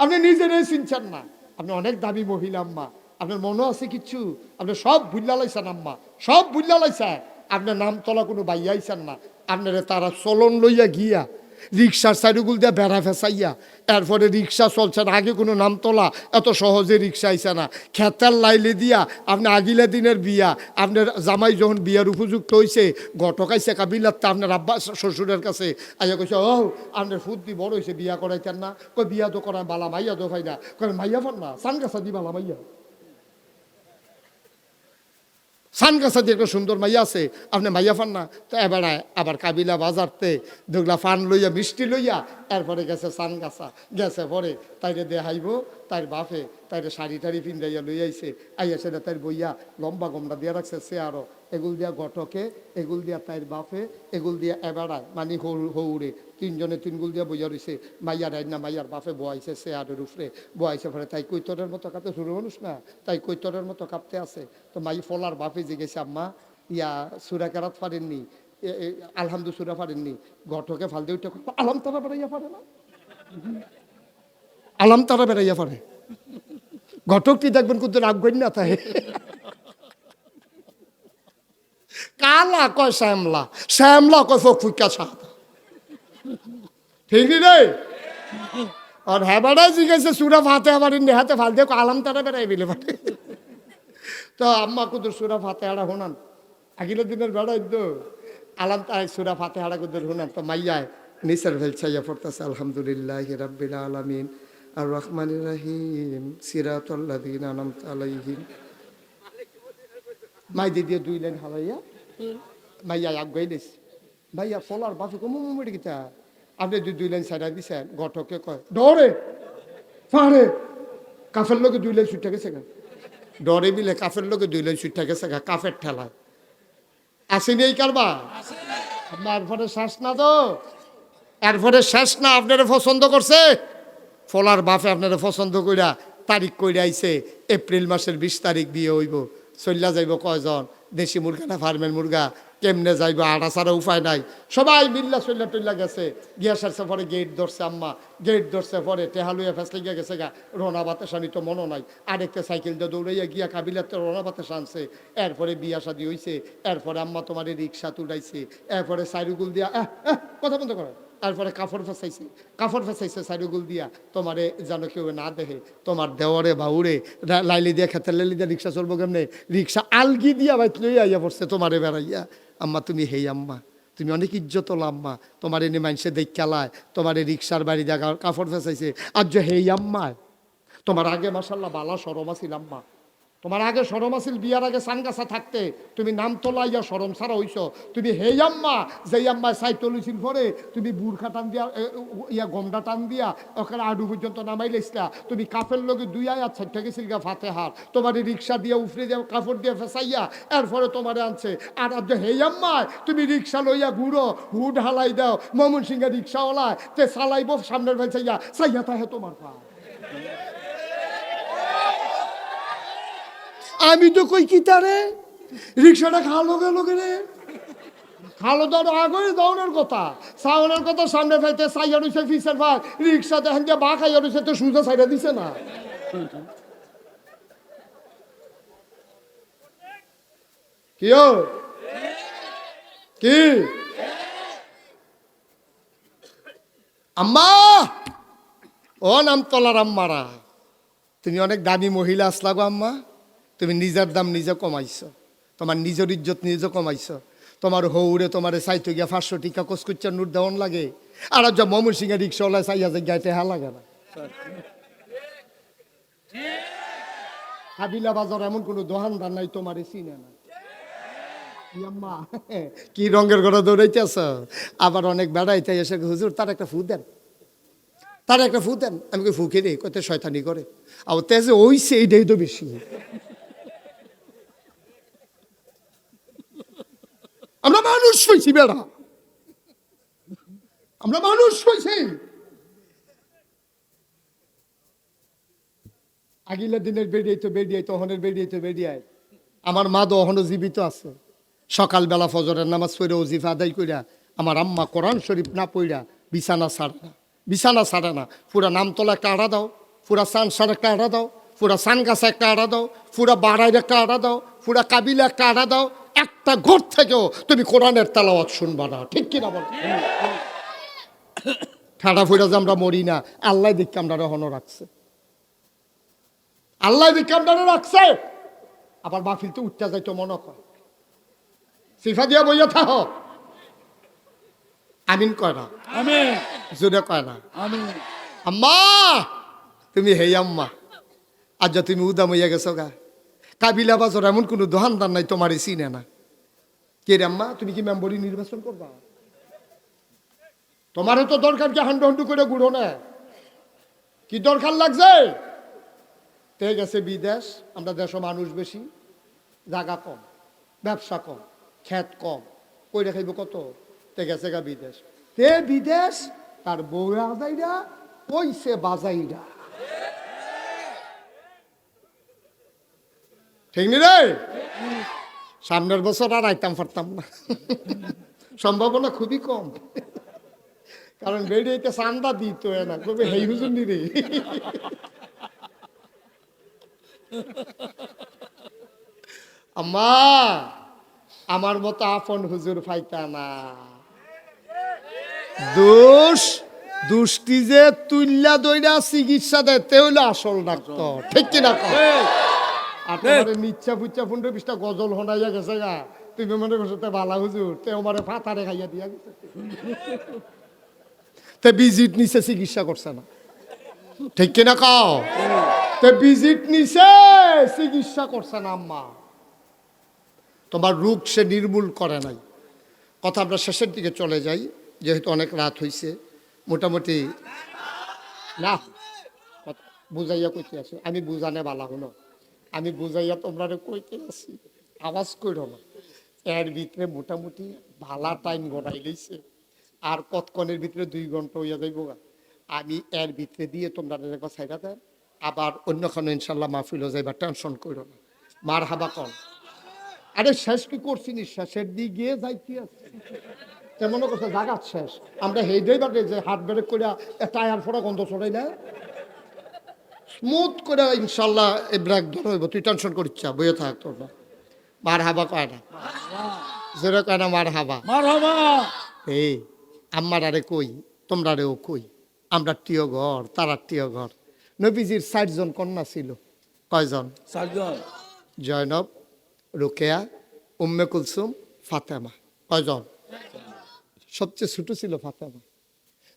আপনি নিজেরে চিনছেন না আপনি অনেক দামি মহিলা আম্মা আপনার মনে আছে কিচ্ছু আপনি সব ভুল্লা লাইছেন আম্মা সব ভুল্লা লাইছেন আপনার নাম তোলা কোনো বাইয়াইছেন না আপনারে তারা চলন লইয়া গিয়া রিক্সার সাইডগুল দিয়ে বেড়া ফেসাইয়া এরপরে রিক্সা চলছে না আগে কোনো নাম তোলা এত সহজে রিক্সা আইসে না খেতার লাইলে দিয়া আপনি আগিলা দিনের বিয়া আপনার জামাই যখন বিয়ার উপযুক্ত হয়েছে ঘটকাইছে কাবিলাতে আপনার আব্বা শ্বশুরের কাছে আইয়া কইছে ও আপনার ফুদ্দি বড় হয়েছে বিয়া করাইতেন না কই বিয়া তো করায় বালা মাইয়া তো ভাই না কয় মাইয়া ফান না সানগাছা দি বালা মাইয়া সানগাছা দিয়ে একটা সুন্দর মাইয়া আছে আপনি মাইয়া ফান না তো এবার আবার কাবিলা বাজারতে দুগলা ফান লইয়া মিষ্টি লইয়া এরপরে গেছে সানগাছা গেছে পরে তাইরে দেখাইব তাই বাপে তাইরে শাড়ি টাড়ি পিন্দাইয়া লই আইছে আইয়া সেটা তাই বইয়া লম্বা গমটা দিয়ে রাখছে সে আরো এগুল দিয়া গটকে এগুল দিয়া তাইর বাপে এগুল দিয়া এবারায় মানে হৌড়ে তিনজনে তিনগুল দিয়া বইয়া রয়েছে মাইয়ার আইন না মাইয়ার বাপে বয়াইছে সে আরের উপরে বয়াইছে পরে তাই কৈতরের মতো কাঁপতে শুরু মানুষ না তাই কৈতরের মতো কাঁপতে আছে তো মাই ফলার বাপে জিজ্ঞেসে আম্মা ইয়া সুরা কেরাত পারেননি আলহামদু সুরা পারেননি গটকে ফাল দিয়ে উঠে আলাম তারা বেড়াইয়া পারে না আলাম তারা বেড়াইয়া পারে ঘটকটি দেখবেন কিন্তু রাগবেন না তাই কালা কয় শ্যামলা শ্যামলা কয় ফুকা সাদা ঠিক রে আর হ্যাঁ বেড়াই জিজ্ঞেসে সুরা ফাতে আবার হাতে ফাল দিয়ে আলাম তারা বেড়াই বিলে পারে তো আম্মা কুদুর সুরা ফাতে হাড়া হোনান আগিলে দিনের বেড়াই তো আলাম তাই সুরা ফাতে হাড়া কুদুর হোনান তো মাইয়ায় নিসার ভেলছাইয়া পড়তেছে আলহামদুলিল্লাহ রাব্বিল আলামিন আর রহমানির রহিম সিরাতাল্লাযিনা আনআমতা আলাইহিম মাই দিয়ে দুই লাইন হালাইয়া মাইয়া আগাইলিস ভাইয়া ফলার বাপে কম মুমের গীতা আপনি দুই লাইন সাইডা দিছেন গটকে কয় ডরে ফাড়ে কাফের লোকে দুই লাইন ছুটে গেছে গা ডরে বিলে কাফের লোকে দুই লাইন ছুটে গেছে গা কাফের ঠেলায় আসেনি এই কারবা এরপরে শেষ না তো এরপরে শেষ না আপনারা পছন্দ করছে ফলার বাপে আপনারা পছন্দ কইরা তারিখ কইরা আইছে এপ্রিল মাসের 20 তারিখ বিয়ে হইব চল্লা যাইব কয়জন দেশি মুরগা না ফার্মের মুরগা কেমনে যাইব আড়া ছাড়া উপায় নাই সবাই মিল্লা চল্লা টল্লা গেছে গিয়া সারছে পরে গেট ধরছে আম্মা গেট ধরছে পরে টেহালুয়া ফেসলে গিয়া গেছে গা রোনা বাতাসানি তো মনে নাই আরেকটা সাইকেল দিয়ে দৌড়াইয়া গিয়া কাবিলাতে রোনা বাতাস আনছে এরপরে বিয়া শাদি হইছে এরপরে আম্মা তোমার রিক্সা তুলাইছে এরপরে সাইরুগুল দিয়া কথা বন্ধ করো তারপরে কাপড় ফেসাইছে সাইরুগুল দিয়া তোমারে যেন কেউ না দেখে তোমার দেওয়ারে বাউরে লাইলি দিয়া খেতে লাইলি দিয়া রিক্সা চলবো কেমনে রিক্সা আলগি দিয়া বাইত লইয়া আইয়া পড়ছে তোমারে বেড়াইয়া আম্মা তুমি হেই আম্মা তুমি অনেক ইজ্জত আম্মা তোমার এনে মানুষে দেখালায় তোমার রিক্সার বাড়ি দেখা কাপড় ফেসাইছে আর যে হেই আম্মা তোমার আগে মাসাল্লাহ বালা সরম আছিল আম্মা তোমার আগে সরম আছিল, বিয়ার আগে সানগাছা থাকতে তুমি নাম তোলাইয়া সরম ছাড়া হইছ। তুমি হেই আম্মা যেই আম্মা সাইকেল হইছিল পরে তুমি বুরখা টান দিয়া ইয়া গমটা টান দিয়া ওখানে আডু পর্যন্ত নামাই লেছিলা। তুমি কাপের লগে দুই আয়াত ছাড়তে গেছিল গা ফাতেহার, তোমার রিক্সা দিয়ে উফরে দিয়ে কাপড় দিয়ে ফেসাইয়া এরপরে তোমারে আনছে। আর আজ হেই আম্মা তুমি রিক্সা লইয়া ঘুরো, হুড হালাই দাও ময়মন সিংহে রিক্সাওয়ালায় তে চালাইব সামনের ভাই চাইয়া চাইয়া তাহে তোমার পা। আমি তো কই কি তারে রিক্সাটা খালো গেল রে, খালো দাও আগে দাওনের কথা সাউনের কথা সামনে ফেলতে সাইয়া রইছে ফিসের ভাই রিক্সা দেখেন যে বা খাইয়া রইছে তো সুজা সাইডা দিছে না। কিও কি আম্মা, ও নামতলার আম্মারা, তুমি অনেক দামি মহিলা আসলা গো আম্মা। তুমি নিজের দাম নিজে কমাইছো, তোমার নিজের ইজ্জত নিজে কমাইছো। তোমার হৌরে তোমার চাইতে গিয়া 500 টিকা কচকুচ্চার নোট দেওয়ান লাগে। আর যা ময়মন সিংহে রিক্সাওয়ালা চাইয়া যে গাইতে হা লাগে না। কাবিলা বাজার এমন কোনো দোকানদার নাই তোমারে চিনে না। আম্মা কি রঙের ঘরে দৌড়াইতেছ। আবার অনেক বেড়াইতে এসে হুজুর তার একটা ফু দেন, তার একটা ফু দেন। আমি কই ফুকে রে কত শয়তানি করে। আর তেজে ওইছে এইটাই তো বেশি। আমরা মানুষ হইছি বেড়া, আমরা মানুষ হইছি। আগিলা দিনের বেরিয়ে তো অহনের বেরিয়ে আমার মা তো অহনো জীবিত আছে। সকালবেলা ফজরের নামাজ পড়ে ওজিফা আদায় কইরা আমার আম্মা কোরআন শরীফ না পড়া বিছানা ছাড়ে না। পুরা নামতলা একটা আড়া দাও, পুরা সানসার একটা আড়া দাও, পুরা সানগাছা একটা আড়া দাও, পুরা বাড়াইয়ের একটা আড়া দাও, পুরা কাবিলা একটা আড়া দাও। একটা ঘর থেকেও তুমি কোরআনের তেলাওয়াত শুনবা না, ঠিক কিনা বল? ঠাডা ফুরা যে আমরা মরি না, আল্লাহ দেখকে আমরা রহনো রাখছে, আল্লাহ দেখকে আমরা রাখছে। আবার মাহফিল তো উঠতে যাইতো মনে কর সিফা দিয়া বইয়া থাহ। আমিন কয় না, আমিন জোরে কয় না আমিন। আম্মা তুমি হেই আম্মা, আজ যা তুমি উদাম হইয়া গেছো গা। কাবিলা বাজার এমন কোনো দোকানদার নাই তোমারই চিনে না। কে রে আম্মা, তুমি কি মেম্বরি নির্বাচন করবা? তোমারও তো দরকার কি হান্ডু হান্ডু করে গুড়ো না, কি দরকার লাগছে? তে গেছে বিদেশ, আমরা দেশে মানুষ বেশি, জায়গা কম, ব্যবসা কম, ক্ষেত কম, কই খাইব কত? তে গেছে গা বিদেশ। তে বিদেশ তার বউ আজাইরা কইছে বাজাইরা, ঠিক নি রে? সামনের বছর আর আইতাম পারতাম না, সম্ভাবনা খুবই কম। কারণ বেরিয়েতে চান্দা দিত না, কবে হেই হুজুর নি রে। আম্মা আমার মতো আপন হুজুর পাইতা না। দুষ্টি যে তুল্লা দইরা চিকিৎসা দেয় তে হইলো আসল ডাক্তার, ঠিক কিনা? আর তোমার নিচ্ছা ফুচ্ছা 15-20টা গজল হনাইয়া গেছে গা, তুমি মনে করছো তে বালা হুজুর, তে আমার ফাতারে খাইয়া দিয়া গেছে। তে ভিজিট নিছে, চিকিৎসা করছে না, ঠিক কিনা কাও? তে ভিজিট নিছে, চিকিৎসা করছে না। আম্মা তোমার রোগ সে নির্মূল করে নাই। কথা আমরা শেষের দিকে চলে যাই, যেহেতু অনেক রাত হইছে। মোটামুটি না বুঝাইয়া কইতে আছি, আমি বুঝানে বালা হলো, আমি বুঝাইয়া তোমরা কইতে আছি, আওয়াজ কইরো না। এর ভিতরে মোটামুটি ভালা টাইম গড়াই লইছে, আর কতক্ষণের ভিতরে 2 ঘন্টা হইয়া যাইব। আমি এর ভিতরে দিয়ে তোমরা একবার সাইডা দেন, আবার অন্যখানে ইনশাল্লাহ মাহফিল হয়ে যাইবা, টেনশন কইরো না। মার হাবা কন। আরে শেষ কি করছি নি, শেষের দিকে গিয়ে যাইতে আছে তেমন কথা, জায়গা শেষ। আমরা হেইডাই বাদে যে হাত ব্রেক করে টায়ার ফোড়া গন্ধ ছড়াই না, স্মুথ করে ইনশাল্লাহ এই ব্রেক ধরে হইব। তুই টেনশন করিস বইয়ে থাক, তোর না মার হাবা কয় না, জোরে কয় না মার হাবা। মারহাবা। এই আম্মার আরে কই, তোমরা রেও কই, আমরা টিয় ঘর, তারা টিয় ঘর। নবীজির 4 জন কন্যা ছিল। কয়জন? 4 জন। জয়নব, রোকেয়া, উম্মে কুলসুম, ফাতেমা। কয়জন? সবচেয়ে ছোট ছিল ফাতেমা।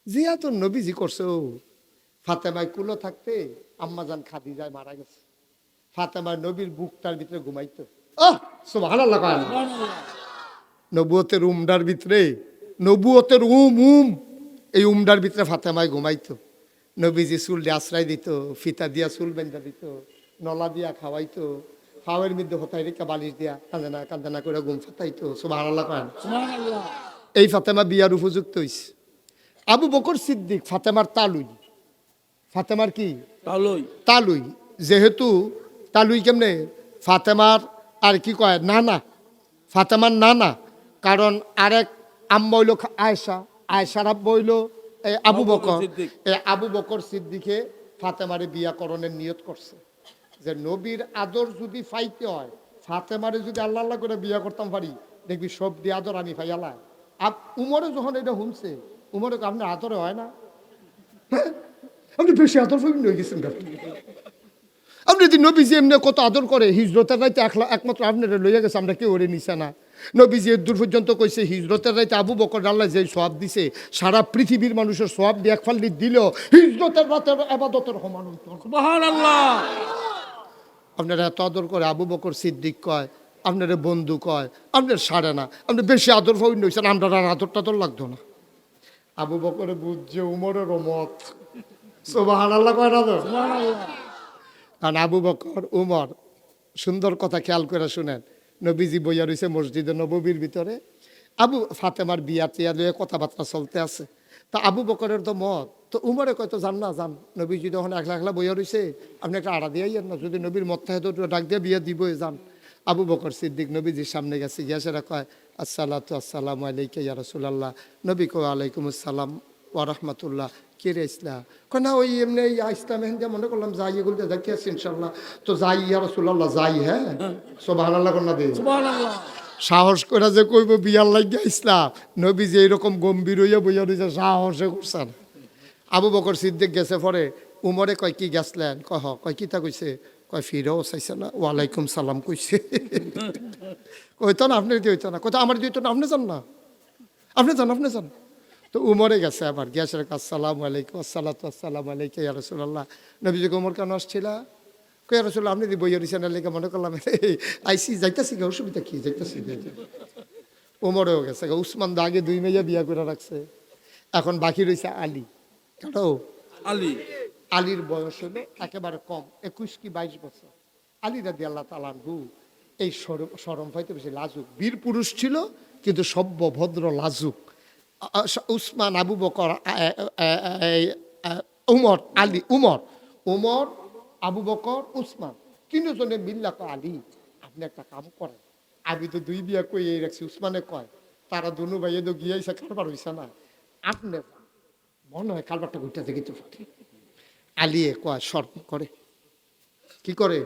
জিয়া তো নবীজি করছে। ও ফাতেমায় কুলো থাকতে আম্মাজান খাদিজায় মারা গেছে। ফাতেমার নবীর বুকটার ভিতরে ঘুমাইতো। আহ সুবহানাল্লাহ কয় না। নবুয়তের উমডার ভিতরে, নবুয়তের উম এই উমডার ভিতরে ফাতেমায় ঘুমাইতো। নবীজি চুল দিয়ে আশ্রয় দিত, ফিতা দিয়া চুল বেঁধা দিত, নলা দিয়া খাওয়াইতো, খাওয়ার মধ্যে হতাই রেখা বালিশ দিয়া কান্দে না করে ঘুম ফাটাইতো। সুবহানাল্লাহ কয় না। সুবহানাল্লাহ। এই ফাতেমা বিয়ার উপযুক্ত হইছে। আবু বকর সিদ্দিক ফাতেমার তালুই। ফাতেমার কি? তালই। তালুই। যেহেতু তালুই কেমনে? ফাতেমার আর কি কয় নানা, ফাতেমার নানা। কারণ আরেক আম্মা হইল আয়েশা, আয়েশার আব্বা হইল আবু বকর। এই আবু বকর সিদ্দিকে ফাতেমারে বিয়াকরণের নিয়ত করছে যে নবীর আদর যদি পাইতে হয়, ফাতেমারে যদি আল্লাহ আল্লাহ করে বিয়া করতাম পারি, দেখবি সব দিয়ে আদর আমি পাইয়ালাই। উমরে যখন এটা শুনছে, উমরে আপনার আদরে হয় না? হ্যাঁ? আপনি বেশি আদর হয়ে গেছেন। আপনি যদি নবীজি এমনি কত আদর করে, হিজরতের রাইতে একমাত্র আপনারা লইয়া গেছে, আমরা কেউ ওরে নিছে না। নবীজি দূর পর্যন্ত কইছে হিজরতের রাইতে আবু বকর আল্লাহ যে সওয়াব দিছে, সারা পৃথিবীর মানুষের সওয়াব দিয়ে এক ফাল্লি দিল, হিজরতের রাতের ইবাদতের সমান হইতো। সুবহানাল্লাহ। আপনারা এত আদর করে আবু বকর সিদ্দিক কয়, আপনারা বন্ধু কয়, আপনার সারে না, আপনি বেশি আদর হইন হইছেন, আমরা আর আদর টাদর লাগতো না। আবু বকরে বুঝছে উমরের মত। সুবহানাল্লাহ কয় না তো? সুবহানাল্লাহ। কারণ আবু বকর উমর, সুন্দর কথা খেয়াল করে শুনেন, নবীজি বইয়া রয়েছে মসজিদে নববীর ভিতরে, আবু ফাতেমার বিয়া টিয়া লইয়া কথাবার্তা চলতে আছে। তা আবু বকরের তো মত, তো উমরে কয় তো জান না যান, নবীজি যখন একলা একলা বইয়া রয়েছে, আপনি একটা আড়া দিয়ে না, যদি নবীর মত থাকে তো ডাক দিয়ে বিয়া দিবই যান। আবু বকর সিদ্দিক নবীজির সামনে গেছে, গিয়া সেরা কয় আসসালাতু আসসালামু আলাইকা ইয়া রাসূলুল্লাহ। নবী কয় আলাইকুম আসসালাম ওয়া রাহমাতুল্লাহ। কে রে ইসলাম? কয় না ওই এমনি ইসলাম এখান মনে করলাম যাই, এগুলো দেখতে আসছি ইনশাল্লাহ। তো যাই ইয়া রাসূলুল্লাহ, যাই। হ্যাঁ সুবহানাল্লাহ কন্যা দে। সুবহানাল্লাহ। সাহস করে যে কইব বিয়ার লাগিয়া ইসলাম, নবী যে এরকম গম্ভীর হইয়া বইয়া রয়েছে, সাহসে করছেন। আবু বকর সিদ্দিক গেছে পরে, উমরে কয় কি গেছলেন? কয় কিতা কইছে? কয় ফিরেও চাইছে না, ওয়ালাইকুম সালাম কইছে। কইতো না আপনি দিত না, কইতো আমার দিত না, আপনি যান না, আপনি যান, আপনি যান। তো উমরে গেছে আবার, গিয়াছে আসসালামু আলাইকুম, আসসালাতু আসসালামু আলাইকা ইয়া রাসূলুল্লাহ। নবীজি উমর কেন আসছিলা? কই রাসূলুল্লাহ আপনি দি বইয়া রইছেন লেগে মনে করলাম আইসি যাইতাছি, অসুবিধা কি, যাইতাছি। উমরেও গেছে, উসমান দা আগে 2 মেয়ে বিয়া করে রাখছে, এখন বাকি রয়েছে আলী। কারো আলী। আলীর বয়স হলো একেবারে কম, 21 কি 22 বছর। আলী রাদিয়াল্লাহু তাআলা আনহু এই শরম হয়তো বেশি লাজুক, বীর পুরুষ ছিল কিন্তু সভ্য ভদ্র লাজুক। উসমান, আবু বকর, উমর, আলী, উমর, আবু বকর, উসমান, তিনজনে মিল্লা কয় আলী আপনি একটা কাম করেন, আমি তো 2 বিয়া কই এই রাখছি। উসমানে কয় তারা দুনু ভাইয়ে তো গিয়েছে, কারবার হইছে না, আপনি মনে হয় কারবারটা ঘুরতে থেকে তো। আলিয়ে কয় শরম করে, কি করে?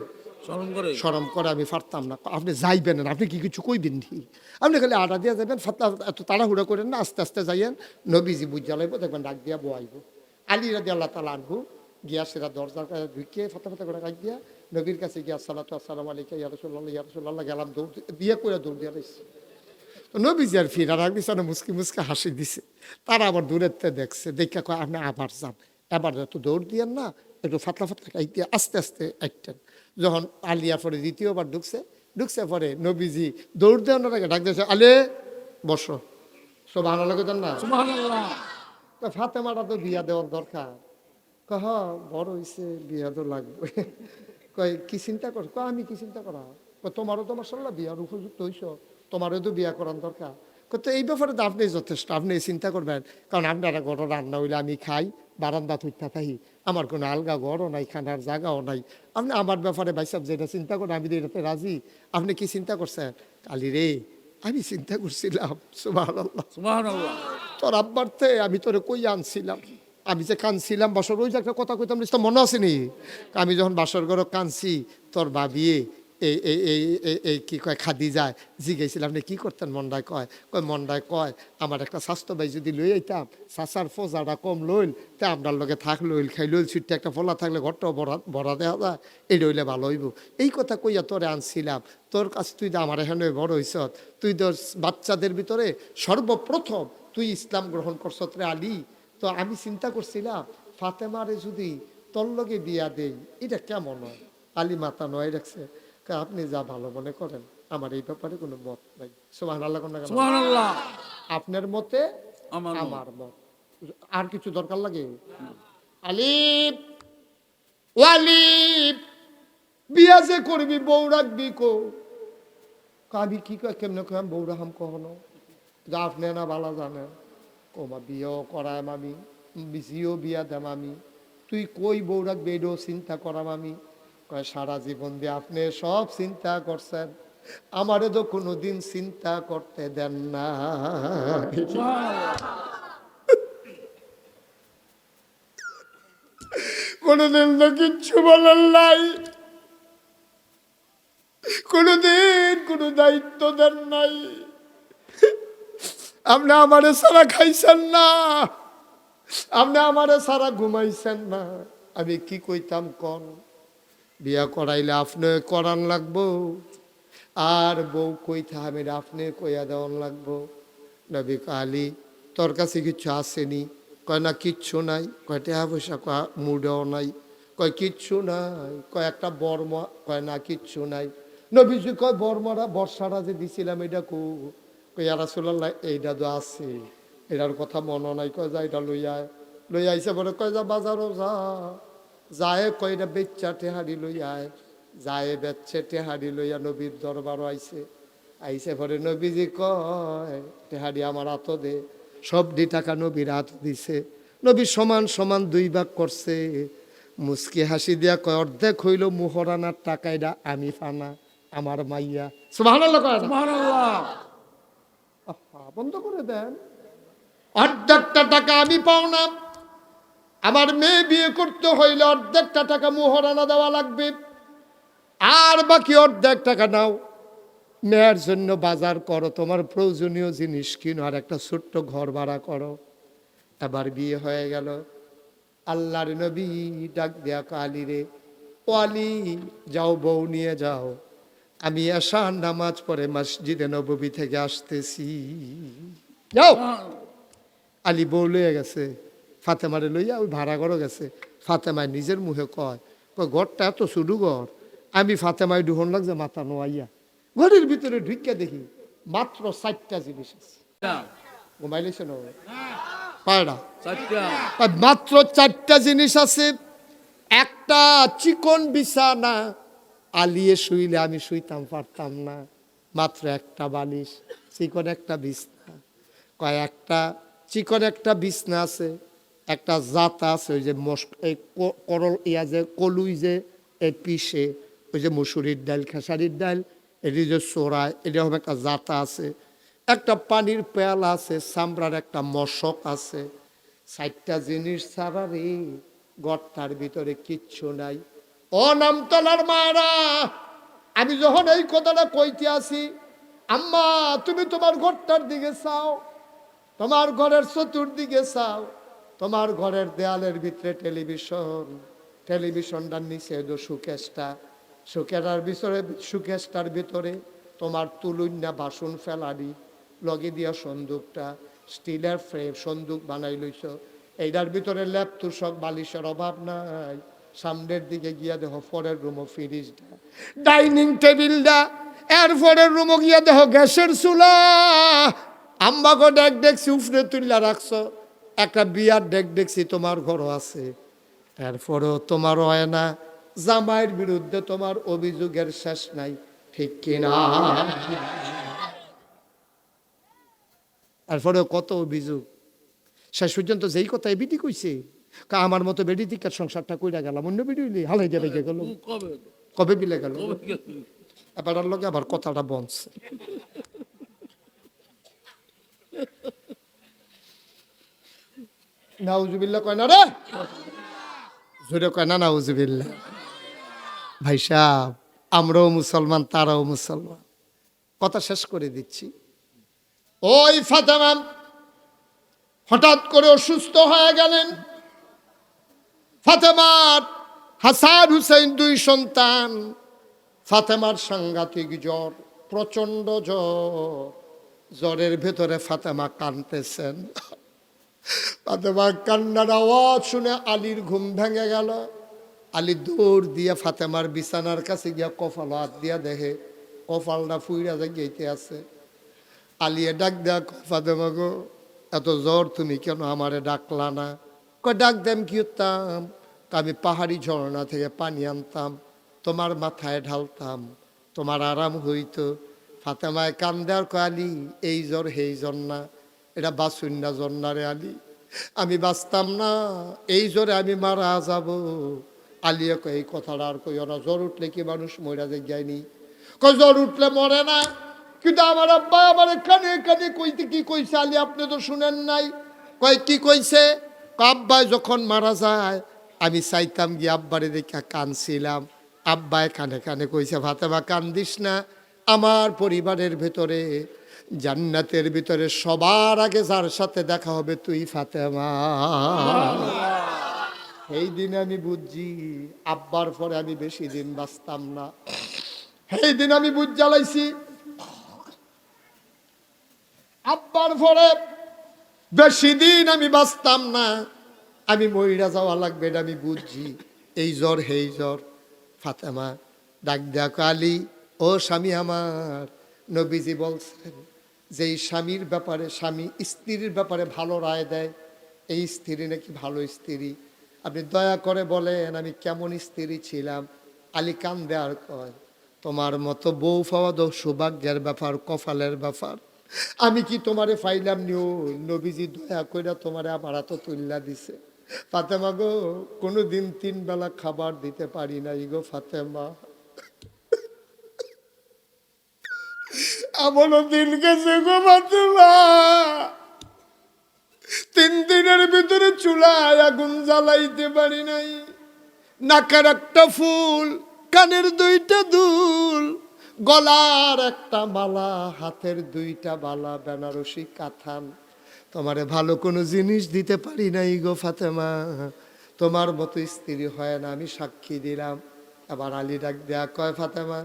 শরম করে, আমি পারতাম না। আপনি যাইবেন না, আপনি কি কিছু কইবেন নি, আপনি খালি আটা দিয়া যাবেন, এত তাড়াহুড়া করেন না, আস্তে আস্তে যাইয়েন, নবীজি বুঝা লাইব, দেখবেন ডাক দিয়া বয়াইব। আলী রাদিয়াল্লাহু তাআলা আনহু গিয়া সেরা দরজার কাছে ঢুকিয়ে ফাতা করে ডাক দিয়া নবীর কাছে গিয়া আসসালাতু আসসালামু আলাইকা ইয়া রাসূলুল্লাহ, ইয়া রাসূলুল্লাহ গেলাম, দৌড় বিয়ে করে দৌড় দিয়া রইছে। তো নবীজি আর ফিরা রাখবি সামনে মুসকি মুসকি হাসি দিছে। তারা আবার দূরের থেকে দেখছে, দেখা কয় আপনি আবার যান, এবার তো দৌড় দিয়েন না, একটু ফাতলা দিয়ে আস্তে আস্তে একটেন। যখন আলিয়ার পরে দ্বিতীয়বার ঢুকছে পরে নবীজি দৌড় দেওয়ার আগে ডাক দিয়েছে আলে বসো। সুবহানাল্লাহ কইতেন না? সুবহানাল্লাহ। ফাতেমাটা তো বিয়া দেওয়ার দরকার। কহ বড় হইছে, বিয়া তো লাগবে। কয় কি চিন্তা কর? আমি কি চিন্তা করা? তোমারও তো মাশাআল্লাহ বিয়ার উপযুক্ত হইছ, তোমারও তো বিয়া করার দরকার। তো এই ব্যাপারে তো আপনি যথেষ্ট, আপনি চিন্তা করবেন, কারণ আপনারা ঘর রান্না হইলে আমি খাই, বারান্দা থুইতা থাকি, আমার কোনো আলগা ঘরও নাই, খানার জায়গাও নাই। আপনি আমার ব্যাপারে ভাই সাহেব যেটা চিন্তা করেন আমি তো এটাতে রাজি। আপনি কি চিন্তা করছেন? কালি রে আমি চিন্তা করছিলাম, সুবহানাল্লাহ সুবহানাল্লাহ। তোর আব্বার থেকে আমি তোরে কই আনছিলাম, আমি যে কানছিলাম বাসর, ওই যে একটা কথা কইতাম তো মনে আছে নি? আমি যখন বাসর ঘর কানছি, তোর বাবিয়ে এই এই এই এই কি কয় খাদি যায় জিগাইছিলাম আপনি কি করতেন? মন্ডায় কয় মন্ডায় কয় আমার একটা স্বাস্থ্য ভাই যদি লই আইতাম, চাচার ফোজাটা কম লইল, তা আপনার লগে থাক লইল খাই লইল, ছুটতে একটা ফোলা থাকলে ঘরটাও ভরা দেওয়া যায়, এই রইলে ভালো হইব। এই কথা কইয়া তোরে আনছিলাম, তোর কাছে তুই তো আমার এখানে বড় হইস, তুই তো বাচ্চাদের ভিতরে সর্বপ্রথম তুই ইসলাম গ্রহণ করছত রে আলী। তো আমি চিন্তা করছিলাম ফাতেমারে যদি তোর লগে বিয়া দেই, এটা কেমন হয়? আলী মাথা নয় রাখছে, কয়, আপনি যা ভালো মনে করেন, আমার এই ব্যাপারে কোনো মত নাই। সুবহানাল্লাহ কোন না কেন? সুবহানাল্লাহ। আপনার মতে আমার মত। আমার মত, আর কিছু দরকার লাগে? আলিফ ওয়ালিফ, বিয়া যে করবি বউ রাখবি কো? কাবি কি কয়, কেমনে কয় বউ রাখাম কখনো? যা আপনি না বালা জানে, কমা বিয়েও করাম আমি, বিসিও বিয়া দেম আমি, তুই কই বউ রাখবি এটাও চিন্তা করাম আমি। কয়, সারা জীবন দিয়ে আপনি সব চিন্তা করছেন, আমারে তো কোনোদিন চিন্তা করতে দেন না। কোনোদিন তো কিচ্ছু বলেন নাই, কোনোদিন কোনো দায়িত্ব দেন নাই, আপনি আমারে সারা খাইছেন না, আপনি আমারে সারা ঘুমাইছেন না। আমি কি কইতাম কন? বিয়া করাইলে আপনি করান লাগবো, আর বউ কইতে আমি আপনি কইয়া দেওয়ান লাগবো। নবী আলী, তোর কাছে কিচ্ছু আসেনি? কয়, না কিচ্ছু নাই। কয়, টাকা পয়সা? কয়, মুডেও নাই। কয়, কিচ্ছু নাই? কয়, একটা বর্মা? কয়, না কিচ্ছু নাই। নবীজি কয়, বর্মারা বর্ষারা যে দিছিলাম এটা কো? কই, ইয়া রাসূলুল্লাহ, এইটা তো আছে, এটার কথা মনে নাই। কয়, যা এটা লইয়া আয়। লইয়া আইসে বলে, কয়, যা বাজারও যা, যায় কয়, এটা বেচ্চা টেহারি লইয়া আয়। যায় বেচ্ছে টেহারি লইয়া নবীর দরবারও আইছে। আইসে পরে নবীজি কয়, টেহারি আমার হাত দে। সবটি টাকা নবীর হাত দিছে। নবী সমান সমান 2 ভাগ করছে। মুস্কি হাসি দিয়া কয়, অর্ধেক হইল মুহরানার টাকা, এটা আমি ফানা, আমার মাইয়া। সুবহানাল্লাহ কয় না? সুবহানাল্লাহ। আহা, বন্ধ করে দেন। অর্ধেকটা টাকা আমি পাও না, আমার মেয়ে বিয়ে করতে হইলে অর্ধেকটা টাকা মুহরানা দেওয়া লাগবে, আর বাকি অর্ধেক টাকা নাও, মেয়ের জন্য বাজার করো, তোমার প্রয়োজনীয় জিনিস কিনো, আর একটা ছোট্ট ঘর ভাড়া করো। এবার বিয়ে হয়ে গেল। আল্লাহর নবী ডাক দেয়া আলী রে, ও আলী, যাও বউ নিয়ে যাও, আমি এশার নামাজ পড়ে মসজিদে নববী থেকে আসতেছি, যাও। আলী বউ লইয়া গেছে, ফাতেমারে লইয়া ওই ভাড়া ঘরও গেছে। ফাতেমায় নিজের মুখে কয়, কয়, ঘরটা এত ছোট ঘর, আমি ফাতেমায় ডুহন লাগছে মাথা নোয়াইয়া। ঘরের ভিতরে ঢুকিয়া দেখি মাত্র 4টা জিনিস আছে। ঘুমাইলেছে না পায়রা? মাত্র 4টা জিনিস আছে। একটা চিকন বিছানা, আলিয়ে শুইলে আমি শুইতাম পারতাম না, মাত্র একটা বালিশ, চিকন একটা বিছনা। কয়েকটা চিকন একটা বিছনা আছে, একটা জাতা আছে, ওই যে এই করল ইয়া যে কলুই যে এই পিসে, ওই যে মুসুরির ডাল, খেসারির ডাল, এটি যে চোরায়, এটা হবে একটা জাতা আছে, একটা পানির পেয়ালা আছে, চামড়ার একটা মশক আছে। 4টা জিনিস ছাড়া রে গর্তার ভিতরে কিচ্ছু নাই। ও নামতলার মায়েরা, আমি যখন এই কথাটা কইতে আসি, আম্মা তুমি তোমার ঘরটার দিকে চাও, তোমার ঘরের চতুর্দিকে চাও, তোমার ঘরের দেয়ালের ভিতরে টেলিভিশন, টেলিভিশনটার নিচে সুকেশটা, সুকেশটার ভিতরে তোমার তুলুন্যা বাসন ফেলারি, লগে দিয়া সন্দুকটা, স্টিলের ফ্রেম সন্দুক বানাই লইছ, এইটার ভিতরে ল্যাপ তুষক বালিশের অভাব নাই। সামনের দিকে গিয়া দেখো পরের রুমও ফ্রিজটা, ডাইনিং টেবিলটা, এর পরের রুমও গিয়া দেখো গ্যাসের চুলা, আম্বাগো ডেক দেখছি উফরে তুললা রাখছ, একটা বিয়ার ডেক দেখছি তোমার ঘরও আছে, এরপরেও তোমার হয় না। জামাইয়ের বিরুদ্ধে তোমার অভিযোগের শেষ নাই, ঠিক কিনা? এরপরেও কত অভিযোগ। শেষ পর্যন্ত যেই কথা বেটি কইছে, আমার মতো বেটি দিকার সংসারটা কইরা গেলাম, অন্য বেটি হইলে হালাই যাবে গেল, কবে বিলে গেল, এবার লগে আবার কথাটা বলছে। নাউজুবিল্লাহ কয় না রে, জোরে কয় না নাউজুবিল্লাহ। ভাই সাহেব, আমরাও মুসলমান, তারাও মুসলমান। কথা শেষ করে দিচ্ছি। ওই ফাতেমা হঠাৎ করে অসুস্থ হয়ে গেলেন। ফাতেমার হাসান হুসাইন 2 সন্তান। ফাতেমার সাংঘাতিক জ্বর, প্রচন্ড জ্বর। জ্বরের ভেতরে ফাতেমা কাঁদতেছেন। ফাতেমা কান্নার আওয়াজ শুনে আলীর ঘুম ভেঙে গেল। আলী দৌড় দিয়া ফাতেমার বিছানার কাছে গিয়া কপাল হাত দিয়া দেখে কপালটা ফুইরা যাইতে আছে। আলিয়ে ডাক দেয়া, ফাতেমা গো, এত জ্বর, তুমি কেন আমারে ডাকলা না? ডাক দেম কি হতাম, আমি পাহাড়ি ঝর্ণা থেকে পানি আনতাম, তোমার মাথায় ঢালতাম, তোমার আরাম হইতো। ফাতেমায় কান্দার কয়, আলী এই জ্বর হেই জ্বর না, এটা বাসুন্না জ্বর না রে আলী, আমি বাঁচতাম না, এই জ্বরে আমি মারা যাব। আলিয়া কয়, এই কথাটা আর কইও না, জ্বর উঠলে কি মানুষ মরা যায়নি? কয় জ্বর উঠলে মরে না, কিন্তু আমার আব্বা আমার কানে কানে কইতে কি কইছে আলী, আপনি তো শুনেন নাই। কয় কি কইছে? আব্বাই যখন মারা যায় আমি চাইতাম গিয়ে আব্বারে দেখে কানছিলাম, আব্বাই কানে কানে কইছে, ফাতেমা কান্দিস না, আমার পরিবারের ভেতরে জান্নাতের ভিতরে সবার আগে যার সাথে দেখা হবে তুই ফাতেমা। এই দিন আমি বুঝছি আব্বার পরে আমি বেশি দিন বাঁচতাম না। এই দিন আমি বুঝ জ্বালাইছি আব্বার পরে বেশি দিন আমি বাঁচতাম না, আমি মইরা যাওয়া লাগবে, এটা আমি বুঝছি। এই জ্বর হেই জ্বর। ফাতেমা ডাক দেখো, আলী ও স্বামী আমার, নবীজি বলছেন যে এই স্বামীর ব্যাপারে, স্বামী স্ত্রীর ব্যাপারে ভালো রায় দেয়, এই স্ত্রী নাকি ভালো স্ত্রী, আপনি দয়া করে বলেন আমি কেমন স্ত্রী ছিলাম। আলী কান্দে আর কয়, তোমার মতো বউ পাওয়া তো সৌভাগ্যের ব্যাপার, কপালের ব্যাপার, আমি কি তোমারে ফাইলাম নিও? নবীজি দয়া কইরা তোমারে আমার হাতে তুল্লা দিছে। ফাতেমা গো, কোনোদিন 3 বেলা খাবার দিতে পারি নাই গো ফাতেমা, এমনও দিন গেছে গো ফাতেমা, 3 দিনের ভিতরে চুলায় আগুন জ্বালাইতে পারি নাই, নাকের একটা ফুল, কানের 2টা দুল, গলার একটা মালা, হাতের 2টা বালা, বেনারসি কাথান, তোমারে ভালো কোনো জিনিস দিতে পারি নাই গো ফাতেমা, তোমার মতো স্ত্রী হয় না, আমি সাক্ষী দিলাম। এবার আলী ডাক দেয়া কয়, ফাতেমা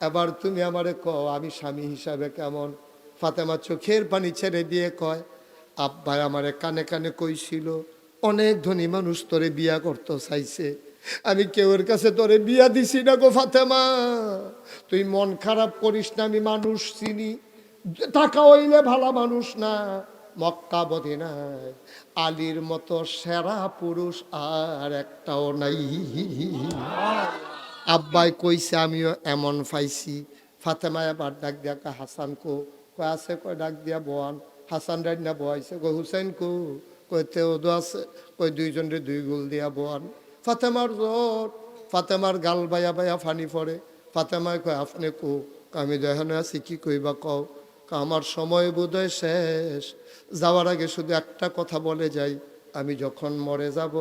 এবার তুমি আমারে কও আমি স্বামী হিসাবে কেমন? ফাতেমা চোখের পানি ছেড়ে দিয়ে কয়, আব্বাই আমারে কানে কানে কইছিল অনেক ধনী মানুষ তোরে বিয়া করতে চাইছে, আমি কেউর কাছে তোরে বিয়া দিছি না গো ফাতেমা, তুই মন খারাপ করিস না, আমি মানুষ চিনি, টাকা হইলে ভালো মানুষ না, মক্কা মদিনায় আলীর মতো সেরা পুরুষ আর একটাও নাই। আব্বাই কইছে আমিও এমন পাইছি। ফাতেমা আবার ডাক দিয়া কয়, হাসান কো? কয় আছে। কয় ডাক দিয়া বোয়ান। হাসান রান্না বয়াইছে। কয় হুসেন কো? কয় তেওদো আছে। কয় 2জনের 2 গোল দিয়া বোয়ান। ফাতেমার জ্বর, ফাতেমার গাল বায়া বায়া ফানি পড়ে। ফাতেমায় কয় আপনি কো? আমি দেখানো আছি, কি কইবা কও? আমার সময় বোধহয় শেষ, যাওয়ার আগে শুধু একটা কথা বলে যাই, আমি যখন মরে যাব,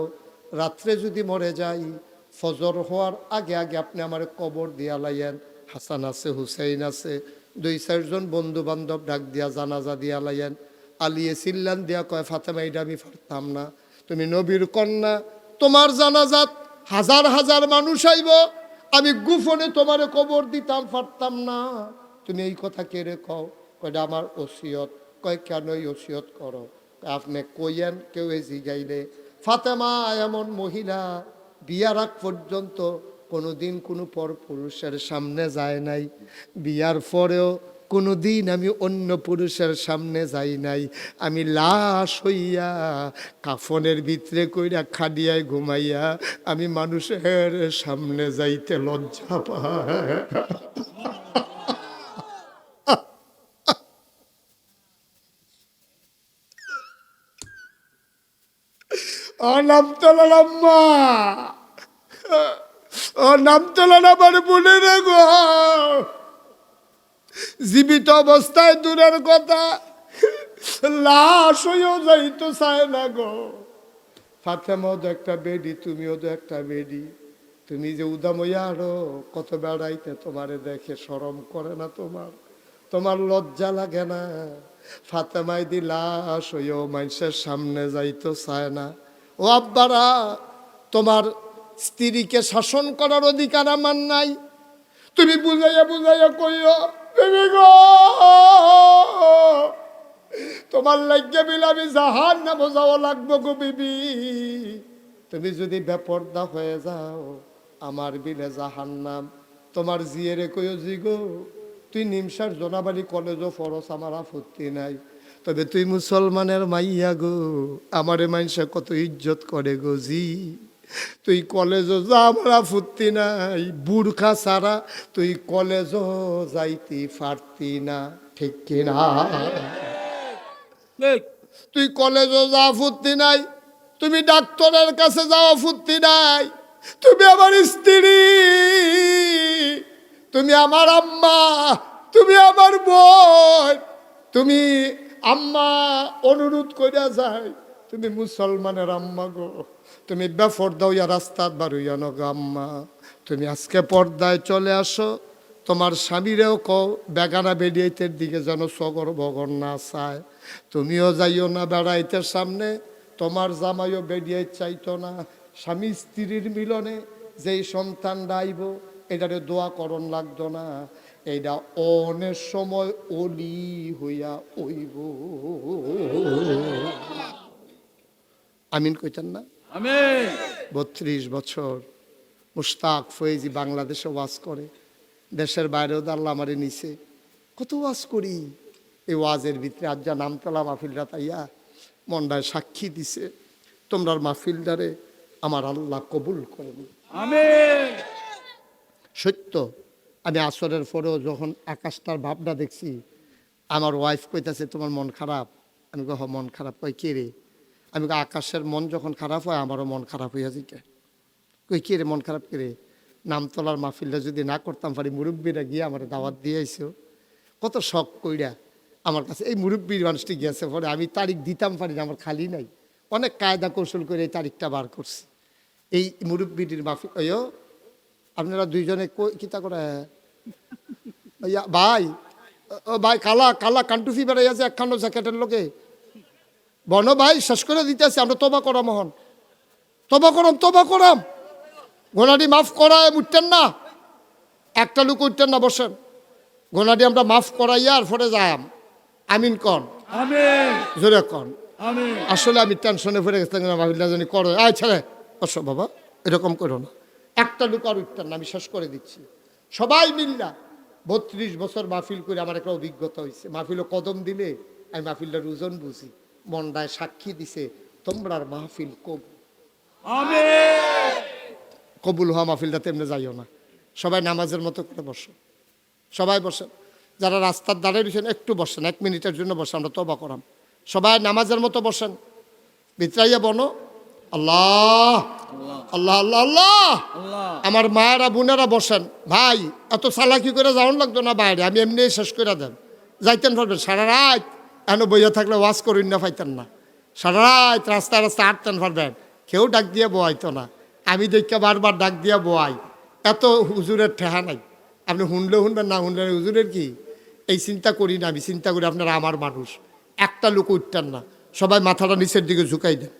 রাত্রে যদি মরে যাই, ফজর হওয়ার আগে আগে আপনি আমার কবর দিয়া লাইয়েন, হাসান আছে, হুসাইন আছে, 2-4 জন বন্ধু বান্ধব ডাক দিয়া জানাজা দিয়া লাইয়েন। আলিয়ে চিল্লান দিয়া কয়, ফাতেমা এইটা আমি পারতাম না, তুমি নবীর কন্যা, তোমার জানাজাত হাজার হাজার মানুষ আইব, আমি গোপনে তোমারে কবর দিতাম, পারতাম না, তুমি এই কথা কেড়ে কও? কয়টা আমার ওসিয়ত। কয় কেন এই ওসিয়ত করো? আপনি কইয়েন, কেউ এই জিগাইলে। ফাতেমা এমন মহিলা, বিয়ার আগ পর্যন্ত কোনোদিন কোনো পর পুরুষের সামনে যায় নাই, বিয়ার পরেও কোনোদিন আমি অন্য পুরুষের সামনে যাই নাই, আমি লাশ হইয়া কাফনের ভিতরে কইরা খাডিয়ায় ঘুমাইয়া আমি মানুষের সামনে যাইতে লজ্জা পাই। ও নামতলার আম্মা, ও নামতলার আমার বলে রাখো, জীবিত অবস্থায় দূরের কথা, লাশ হইও যাইতো চায় না গো। ফাতেমাও তো একটা বেডি, তুমিও তো একটা বেডি, তুমি যে উদামইয়া আরো কত বেড়াইতে তোমারে দেখে শরম করে না তোমার? তোমার লজ্জা লাগে না? ফাতেমাই দি লাশ হইও মানুষের সামনে যাইতো চায় না। ও আব্বারা, তোমার স্ত্রীকে শাসন করার অধিকার আমার নাই, তুমি বুঝাইয়া বুঝাইয়া কইও, বেবি গো তোমার লাগিয়া বিলে আমি জাহান না বোঝাও লাগবো গো বিবি, তুমি যদি বেপর্দা হয়ে যাও আমার বিলে জাহান্নাম। তোমার জিয়েরে কইও জিগো তুই নিমসার জোনাবাড়ি কলেজও ফরস, আমার আপত্তি নাই, তবে তুই মুসলমানের মাইয়া গো, আমারে মানুষে কত ইজ্জত করে গো জি, তুই কলেজও যা, আমার আপত্তি নাই, বুরখা ছাড়া তুই কলেজও যাইতে পারতি না, ঠিক কিনা? ঠিক। তুই কলেজও যা, আপত্তি নাই, তুমি ডাক্তারের কাছে যাও, আপত্তি নাই, তুমি আমার স্ত্রী, তুমি আমার আম্মা, তুমি আমার বোন, তুমি আম্মা অনুরোধ কইরা যায়, তুমি মুসলমানের আম্মা গো, তুমি বেপর্দা হইয়া রাস্তাত বার হইয়া নগো আম্মা, তুমি আজকে পর্দায় চলে আসো, তোমার স্বামীরেও কও বেগানা বেরিয়েতের দিকে যেন সগর বগর না চায়, তুমিও যাইও না বেড়াইতের সামনে, তোমার জামাইও বেরিয়ে চাইতো না, স্বামী স্ত্রীর মিলনে যেই সন্তান ডাইব এটারে দোয়া করণ লাগতো না, এইটা অনেক সময় অলি হইয়া ওইব। আমিন কইতেন না? আমিন। 32 বছর মুশতাক ফয়েজি বাংলাদেশে ওয়াজ করে, দেশের বাইরেও তো আল্লাহ আমারে নিছে, কত ওয়াজ করি, এই ওয়াজের ভিতরে আজ যা নামতলা মাহফিলরা তাইয়া মন্ডায় সাক্ষী দিছে, তোমরার মাহফিলদারে আমার আল্লাহ কবুল করেন। আমিন। সত্য, আমি আসরের পরেও যখন আকাশটার ভাবটা দেখছি, আমার ওয়াইফ কইতাছে তোমার মন খারাপ, আমি কহ মন খারাপ, কই কে রে, আমি কই আকাশের মন যখন খারাপ হয় আমারও মন খারাপ হইয়া যেতে, কই কে রে মন খারাপ কে রে, নামতলার মাহফিলটা যদি না করতাম পারি, মুরব্বীরা গিয়ে আমার দাওয়াত দিয়ে আইসো, কত শখ কইরা আমার কাছে এই মুরব্বীর মানুষটি গেছে, পরে আমি তারিখ দিতাম পারি না, আমার খালি নাই, অনেক কায়দা কৌশল করে এই তারিখটা বার করছি, এই মুরব্বীর মাহফিল। ওইও আপনারা দুইজনে কিতা করে ভাই, ও ভাই কালা কালা কান্টুফি বেড়াই আছে একখানো জ্যাকেটের লোকে, বন ভাই শেষ করে দিতে আছে, আমরা তবা করাম, হন তবা করাম, গোনাডি মাফ করায় উঠতেন না, একটা লোক উঠতেন না, বসেন, গোনাডি আমরা মাফ করাইয়া আর পরে যাম, আমিন কন, আমিন। জোরে কন। আমিন। আসলে আমি টেনশনে পড়ে গেছিলাম, ভাবিলা জানি করো, আয় ছেলে বসো বাবা, এরকম করো না, একটা লোক আর উঠতেন না, আমি শেষ করে দিচ্ছি, সবাই মিল্লা 32 বছর মাহফিল করে আমার একটা অভিজ্ঞতা হয়েছে, মাহফিলও কদম দিলে আমি মাহফিলটার ওজন বুঝি, মন্ডায় সাক্ষী দিছে তোমরার মাহফিল আমিন। কবুল হওয়া মাহফিলটা তেমনি যাইও না, সবাই নামাজের মতো করে বসো, সবাই বসেন, যারা রাস্তার দাঁড়িয়ে রয়েছেন একটু বসেন, 1 মিনিটের জন্য বসেন, আমরা তবা করাম, সবাই নামাজের মতো বসেন, বিতরাইয়া বনো আল্লাহ আল্লাহ আল্লাহ আল্লাহ। আল্লাহ। আমার মায়েরা বোনেরা বসেন, ভাই এত চালাকি করে যাওয়ান লাগতো না বাইরে, আমি এমনি শেষ করে দেন, যাইতেন পারবেন, সারা রাত এন বইয়া থাকলে ওয়াজ করুন না পাইতেন না, সারা রাত রাস্তায় রাস্তায় হাঁটতেন পারবেন, কেউ ডাক দিয়ে বোয়াইতো না, আমি দেখে বারবার ডাক দিয়া বোয়াই, এত হুজুরের ঠেহা নাই, আপনি শুনলেও শুনবেন না শুনলে হুজুরের কি, এই চিন্তা করি না, আমি চিন্তা করি আপনারা আমার মানুষ, একটা লোক উঠতেন না, সবাই মাথাটা নিচের দিকে ঝুঁকাই দেন,